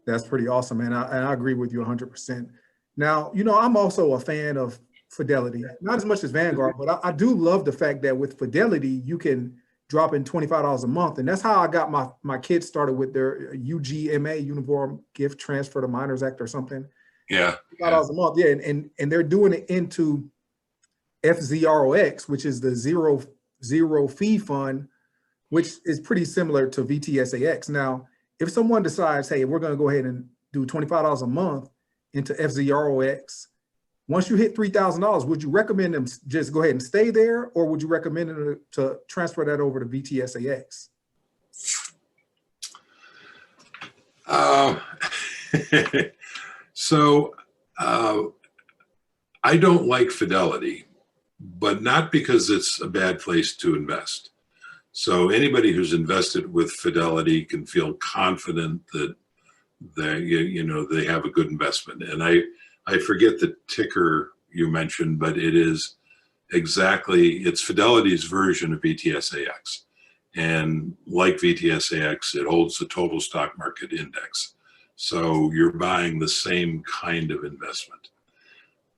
That's pretty awesome, man. I agree with you 100%. Now, I'm also a fan of Fidelity, not as much as Vanguard, but I do love the fact that with Fidelity, you can drop in $25 a month. And that's how I got my kids started with their UGMA, Uniform Gift Transfer to Minors Act or something. Yeah. $25 a month. Yeah. And they're doing it into FZROX, which is the zero fee fund, which is pretty similar to VTSAX. Now, if someone decides, hey, we're going to go ahead and do $25 a month into FZROX, once you hit $3,000, would you recommend them just go ahead and stay there, or would you recommend them to transfer that over to VTSAX? So I don't like Fidelity, but not because it's a bad place to invest. So anybody who's invested with Fidelity can feel confident that they have a good investment. And I forget the ticker you mentioned, but it's Fidelity's version of VTSAX. And like VTSAX, it holds the total stock market index. So you're buying the same kind of investment.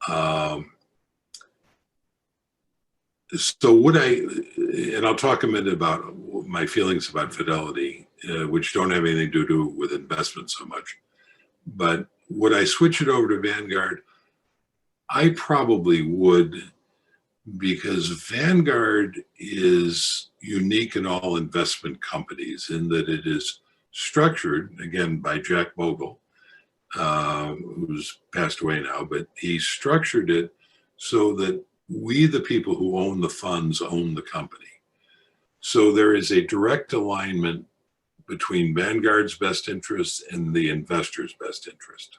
And I'll talk a minute about my feelings about Fidelity, which don't have anything to do with investment so much. But would I switch it over to Vanguard? I probably would, because Vanguard is unique in all investment companies in that it is structured, again, by Jack Bogle, who's passed away now, but he structured it so that we, the people who own the funds, own the company. So there is a direct alignment between Vanguard's best interest and the investor's best interest.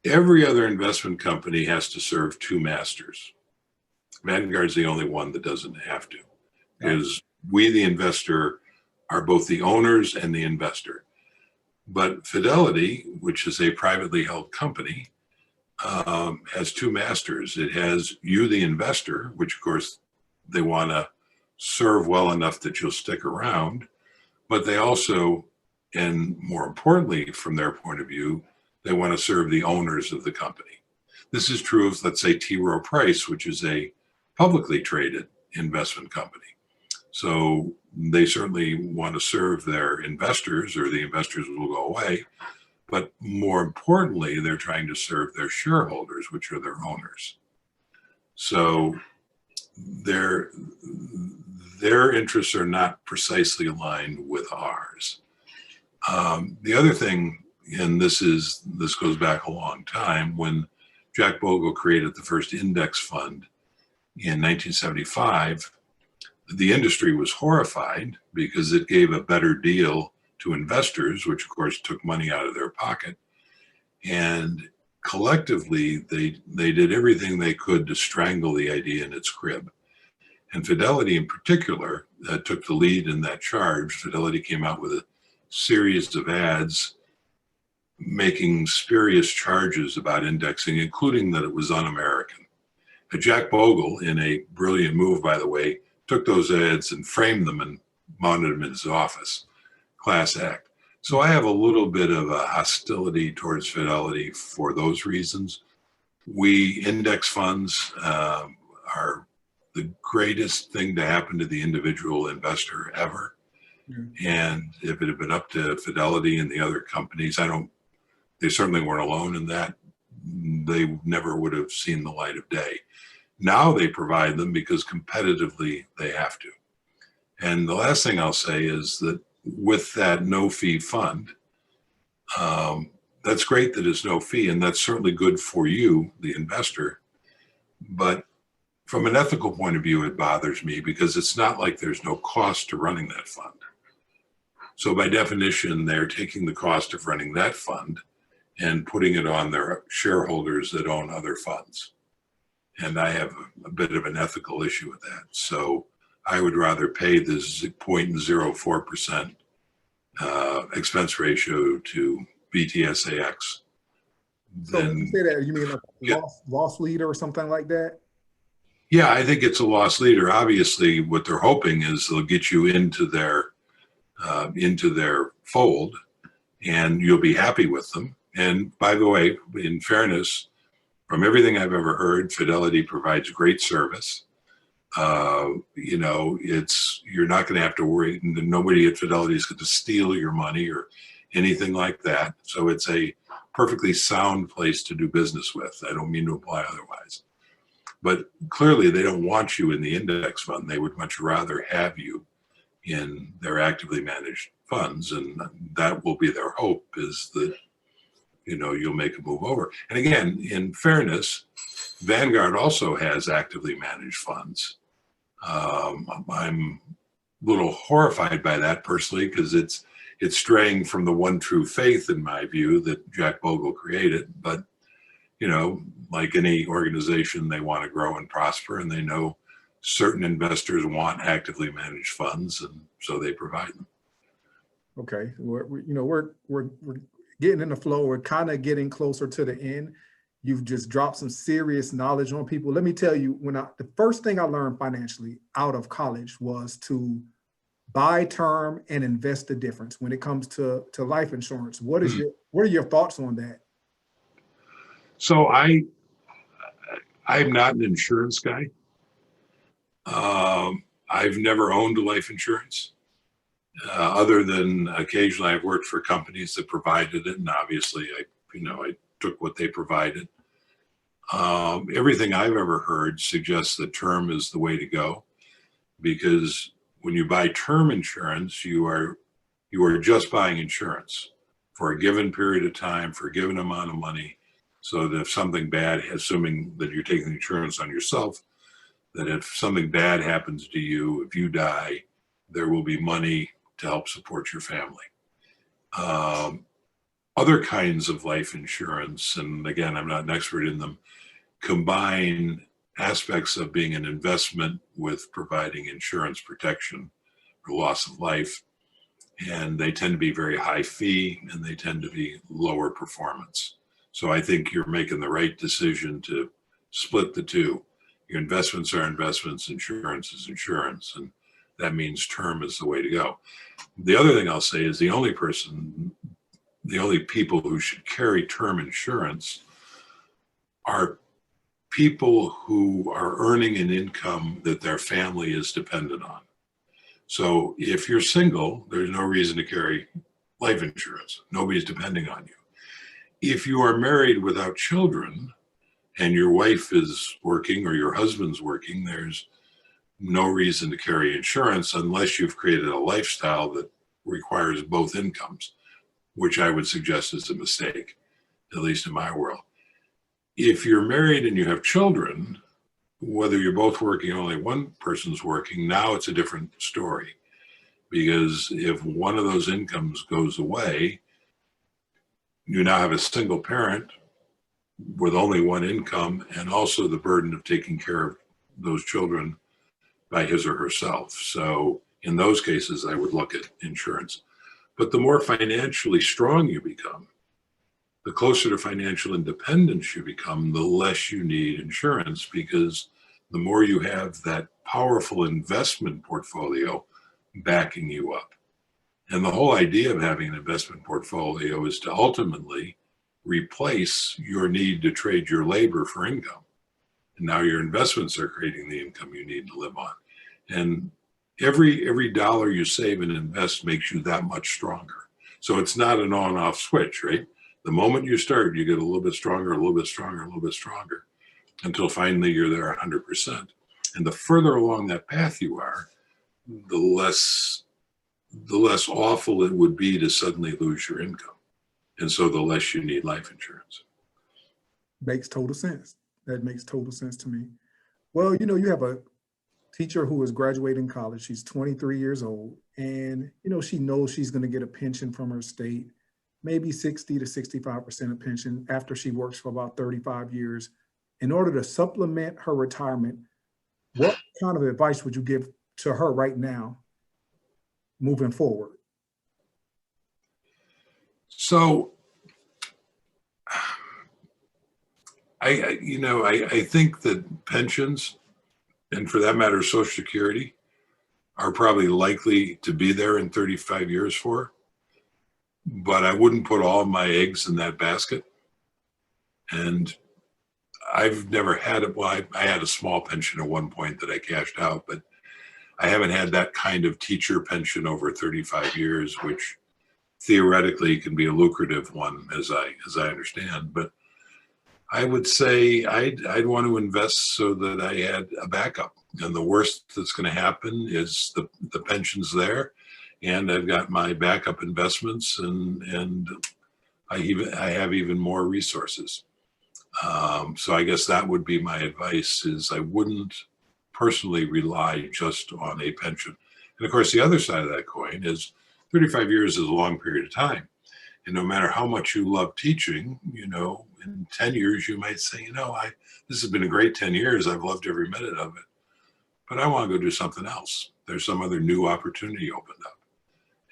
Every other investment company has to serve two masters. Vanguard's the only one that doesn't have to, because we, the investor, are both the owners and the investor. But Fidelity, which is a privately held company, has two masters. It has you, the investor, which of course they want to serve well enough that you'll stick around, but they also, and more importantly from their point of view, they want to serve the owners of the company. This is true of, let's say, T. Rowe Price, which is a publicly traded investment company. So they certainly want to serve their investors, or the investors will go away. But more importantly, they're trying to serve their shareholders, which are their owners. So their interests are not precisely aligned with ours. The other thing, and this goes back a long time, when Jack Bogle created the first index fund in 1975, the industry was horrified because it gave a better deal to investors, which of course took money out of their pocket. And collectively, they did everything they could to strangle the idea in its crib. And Fidelity in particular took the lead in that charge. Fidelity came out with a series of ads making spurious charges about indexing, including that it was un-American. Jack Bogle, in a brilliant move, by the way, took those ads and framed them and mounted them in his office. Class act. So I have a little bit of a hostility towards Fidelity for those reasons. We index funds are the greatest thing to happen to the individual investor ever. And if it had been up to Fidelity and the other companies, they certainly weren't alone in that. They never would have seen the light of day. Now they provide them because competitively they have to. And the last thing I'll say is that with that no fee fund, that's great that it's no fee, and that's certainly good for you, the investor. But from an ethical point of view, it bothers me because it's not like there's no cost to running that fund. So by definition, they're taking the cost of running that fund and putting it on their shareholders that own other funds. And I have a bit of an ethical issue with that. So I would rather pay the 0.04% expense ratio to Btsax. So when you say that, you mean like a loss leader or something like that? Yeah, I think it's a loss leader. Obviously, what they're hoping is they'll get you into their fold, and you'll be happy with them. And by the way, in fairness, from everything I've ever heard, Fidelity provides great service. You're not going to have to worry. Nobody at Fidelity is going to steal your money or anything like that. So it's a perfectly sound place to do business with. I don't mean to imply otherwise. But clearly, they don't want you in the index fund. They would much rather have you in their actively managed funds. And that will be their hope, is that you'll make a move over. And again, in fairness, Vanguard also has actively managed funds. I'm a little horrified by that personally, because it's straying from the one true faith, in my view, that Jack Bogle created. But like any organization, they want to grow and prosper, and they know certain investors want actively managed funds, and so they provide them. Okay, we're getting in the flow. We're kind of getting closer to the end. You've just dropped some serious knowledge on people. Let me tell you, the first thing I learned financially out of college was to buy term and invest the difference when it comes to life insurance. What are your thoughts on that? So I'm not an insurance guy. I've never owned a life insurance. Other than occasionally I've worked for companies that provided it, and obviously I took what they provided. Everything I've ever heard suggests that term is the way to go, because when you buy term insurance, you are just buying insurance for a given period of time, for a given amount of money, so that if something bad, assuming that you're taking insurance on yourself, that if something bad happens to you, if you die, there will be money to help support your family. Other kinds of life insurance, and again, I'm not an expert in them, combine aspects of being an investment with providing insurance protection for loss of life. And they tend to be very high fee and they tend to be lower performance. So I think you're making the right decision to split the two. Your investments are investments, insurance is insurance, and that means term is the way to go. The other thing I'll say is the only people who should carry term insurance are people who are earning an income that their family is dependent on. So if you're single, there's no reason to carry life insurance. Nobody's depending on you. If you are married without children and your wife is working or your husband's working, there's no reason to carry insurance unless you've created a lifestyle that requires both incomes, which I would suggest is a mistake, at least in my world. If you're married and you have children, whether you're both working or only one person's working, now it's a different story. Because if one of those incomes goes away, you now have a single parent with only one income and also the burden of taking care of those children by his or herself. So in those cases, I would look at insurance. But the more financially strong you become, the closer to financial independence you become, the less you need insurance, because the more you have that powerful investment portfolio backing you up. And the whole idea of having an investment portfolio is to ultimately replace your need to trade your labor for income. And now your investments are creating the income you need to live on. And every dollar you save and invest makes you that much stronger. So it's not an on-off switch, right? The moment you start, you get a little bit stronger, a little bit stronger, a little bit stronger, until finally you're there 100%. And the further along that path you are, the less awful it would be to suddenly lose your income. And so the less you need life insurance. Makes total sense. That makes total sense to me. Well, you have a teacher who is graduating college. She's 23 years old, and she knows she's going to get a pension from her state, maybe 60 to 65% of pension after she works for about 35 years. In order to supplement her retirement, what kind of advice would you give to her right now moving forward? So I think that pensions, and for that matter, Social Security, are probably likely to be there in 35 years for her. But I wouldn't put all my eggs in that basket. And I've never had it. Well, I had a small pension at one point that I cashed out, but I haven't had that kind of teacher pension over 35 years, which theoretically can be a lucrative one, as I understand. But I would say I'd want to invest so that I had a backup. And the worst that's going to happen is the pension's there, and I've got my backup investments, and I have even more resources. So I guess that would be my advice: is I wouldn't personally rely just on a pension. And of course, the other side of that coin is 35 years is a long period of time. And no matter how much you love teaching, in 10 years, you might say, this has been a great 10 years. I've loved every minute of it, but I want to go do something else. There's some other new opportunity opened up.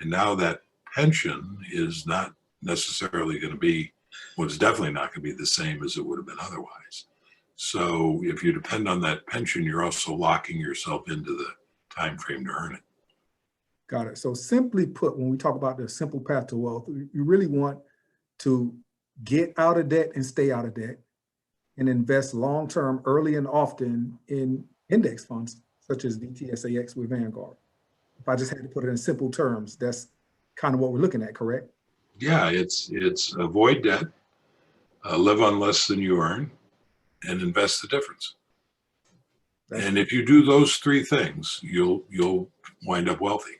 And now that pension is not necessarily going to be, well, it's definitely not going to be the same as it would have been otherwise. So if you depend on that pension, you're also locking yourself into the time frame to earn it. Got it. So simply put, when we talk about the simple path to wealth, you really want to get out of debt and stay out of debt, and invest long-term, early and often, in index funds such as Btsax with Vanguard. If I just had to put it in simple terms, that's kind of what we're looking at, correct? Yeah, it's avoid debt, live on less than you earn, and invest the difference. And if you do those three things, you'll wind up wealthy.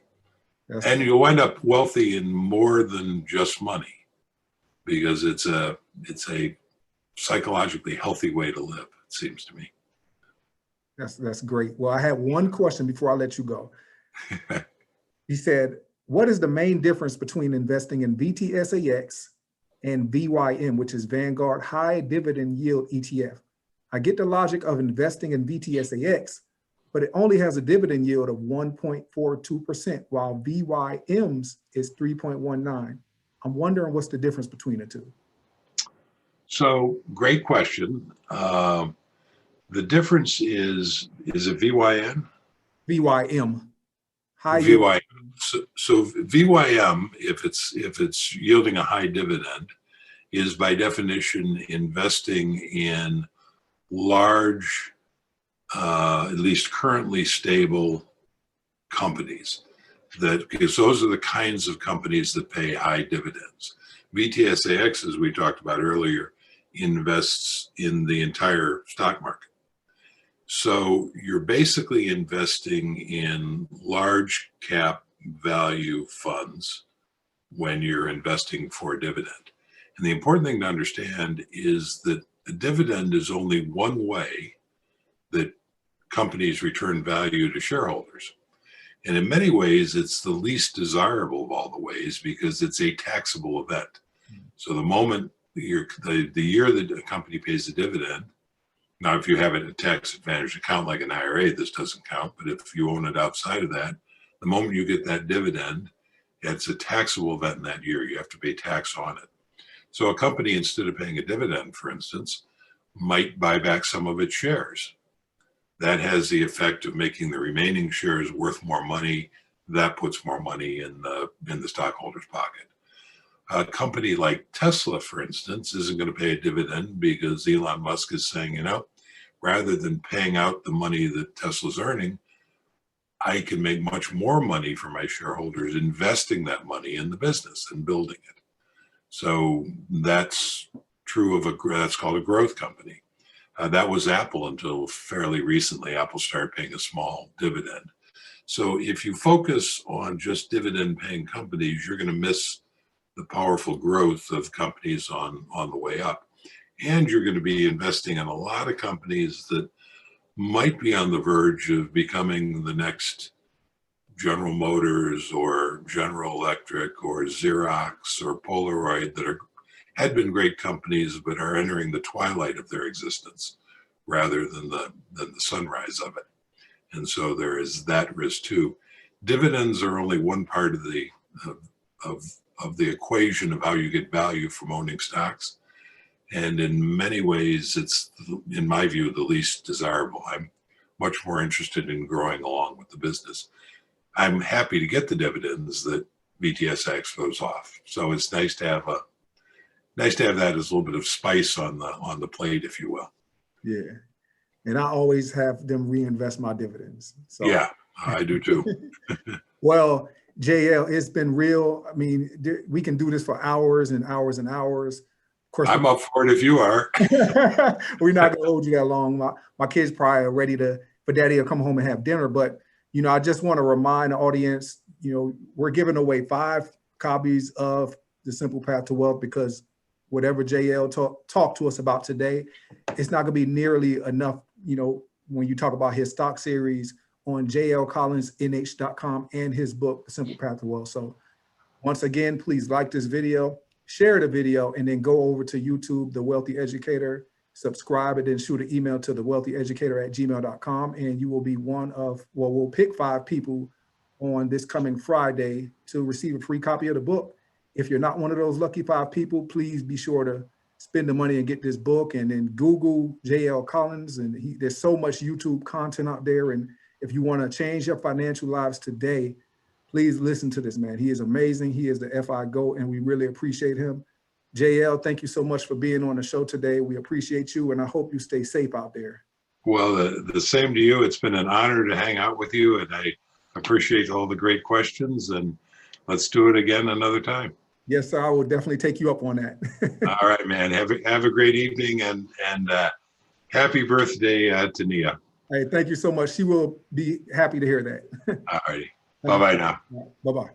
And you'll wind up wealthy in more than just money, because it's a psychologically healthy way to live, it seems to me. That's great. Well, I have one question before I let you go. He said, what is the main difference between investing in VTSAX and VYM, which is Vanguard High Dividend Yield ETF? I get the logic of investing in VTSAX, but it only has a dividend yield of 1.42%, while VYM's is 3.19. I'm wondering what's the difference between the two. So great question. The difference is it VYN? VYM. High VYM. So VYM, if it's yielding a high dividend, is by definition investing in large, at least currently stable companies. Because those are the kinds of companies that pay high dividends. VTSAX, as we talked about earlier, invests in the entire stock market. So you're basically investing in large cap value funds when you're investing for a dividend. And the important thing to understand is that a dividend is only one way that companies return value to shareholders. And in many ways, it's the least desirable of all the ways because it's a taxable event. So the moment the year that a company pays a dividend, now if you have it in a tax advantage account like an IRA, this doesn't count. But if you own it outside of that, the moment you get that dividend, it's a taxable event in that year. You have to pay tax on it. So a company, instead of paying a dividend, for instance, might buy back some of its shares. That has the effect of making the remaining shares worth more money. That puts more money in the stockholder's pocket. A company like Tesla, for instance, isn't going to pay a dividend because Elon Musk is saying, rather than paying out the money that Tesla's earning, I can make much more money for my shareholders investing that money in the business and building it. So that's true of that's called a growth company. That was Apple until fairly recently. Apple started paying a small dividend. So if you focus on just dividend paying companies, you're going to miss the powerful growth of companies on the way up. And you're going to be investing in a lot of companies that might be on the verge of becoming the next General Motors or General Electric or Xerox or Polaroid that had been great companies but are entering the twilight of their existence rather than the sunrise of it. And so there is that risk too. Dividends are only one part of the equation of how you get value from owning stocks. And in many ways, it's, in my view, the least desirable. I'm much more interested in growing along with the business. I'm happy to get the dividends that BTSX throws off. So it's nice to have that as a little bit of spice on the plate, if you will. Yeah. And I always have them reinvest my dividends. So. Yeah, I do too. Well, JL, it's been real. I mean, we can do this for hours and hours and hours. Of course, I'm up for it if you are. We're not going to hold you that long. My kids probably are ready for daddy to come home and have dinner. But, I just want to remind the audience, we're giving away 5 copies of The Simple Path to Wealth because whatever JL talked to us about today, it's not going to be nearly enough, when you talk about his stock series on jlcollinsnh.com and his book, The Simple Path to Wealth. So once again, please like this video, share the video, and then go over to YouTube, The Wealthy Educator, subscribe, and then shoot an email to thewealthyeducator@gmail.com. And you will be we'll pick 5 people on this coming Friday to receive a free copy of the book. If you're not one of those lucky 5 people, please be sure to spend the money and get this book, and then Google JL Collins. And there's so much YouTube content out there. And if you want to change your financial lives today, please listen to this man. He is amazing. He is the FI GOAT, and we really appreciate him. JL, thank you so much for being on the show today. We appreciate you, and I hope you stay safe out there. Well, the same to you. It's been an honor to hang out with you, and I appreciate all the great questions, and let's do it again another time. Yes, sir. I will definitely take you up on that. All right, man. Have a great evening, and happy birthday to Nia. Hey, thank you so much. She will be happy to hear that. All righty. Bye-bye now. Bye-bye.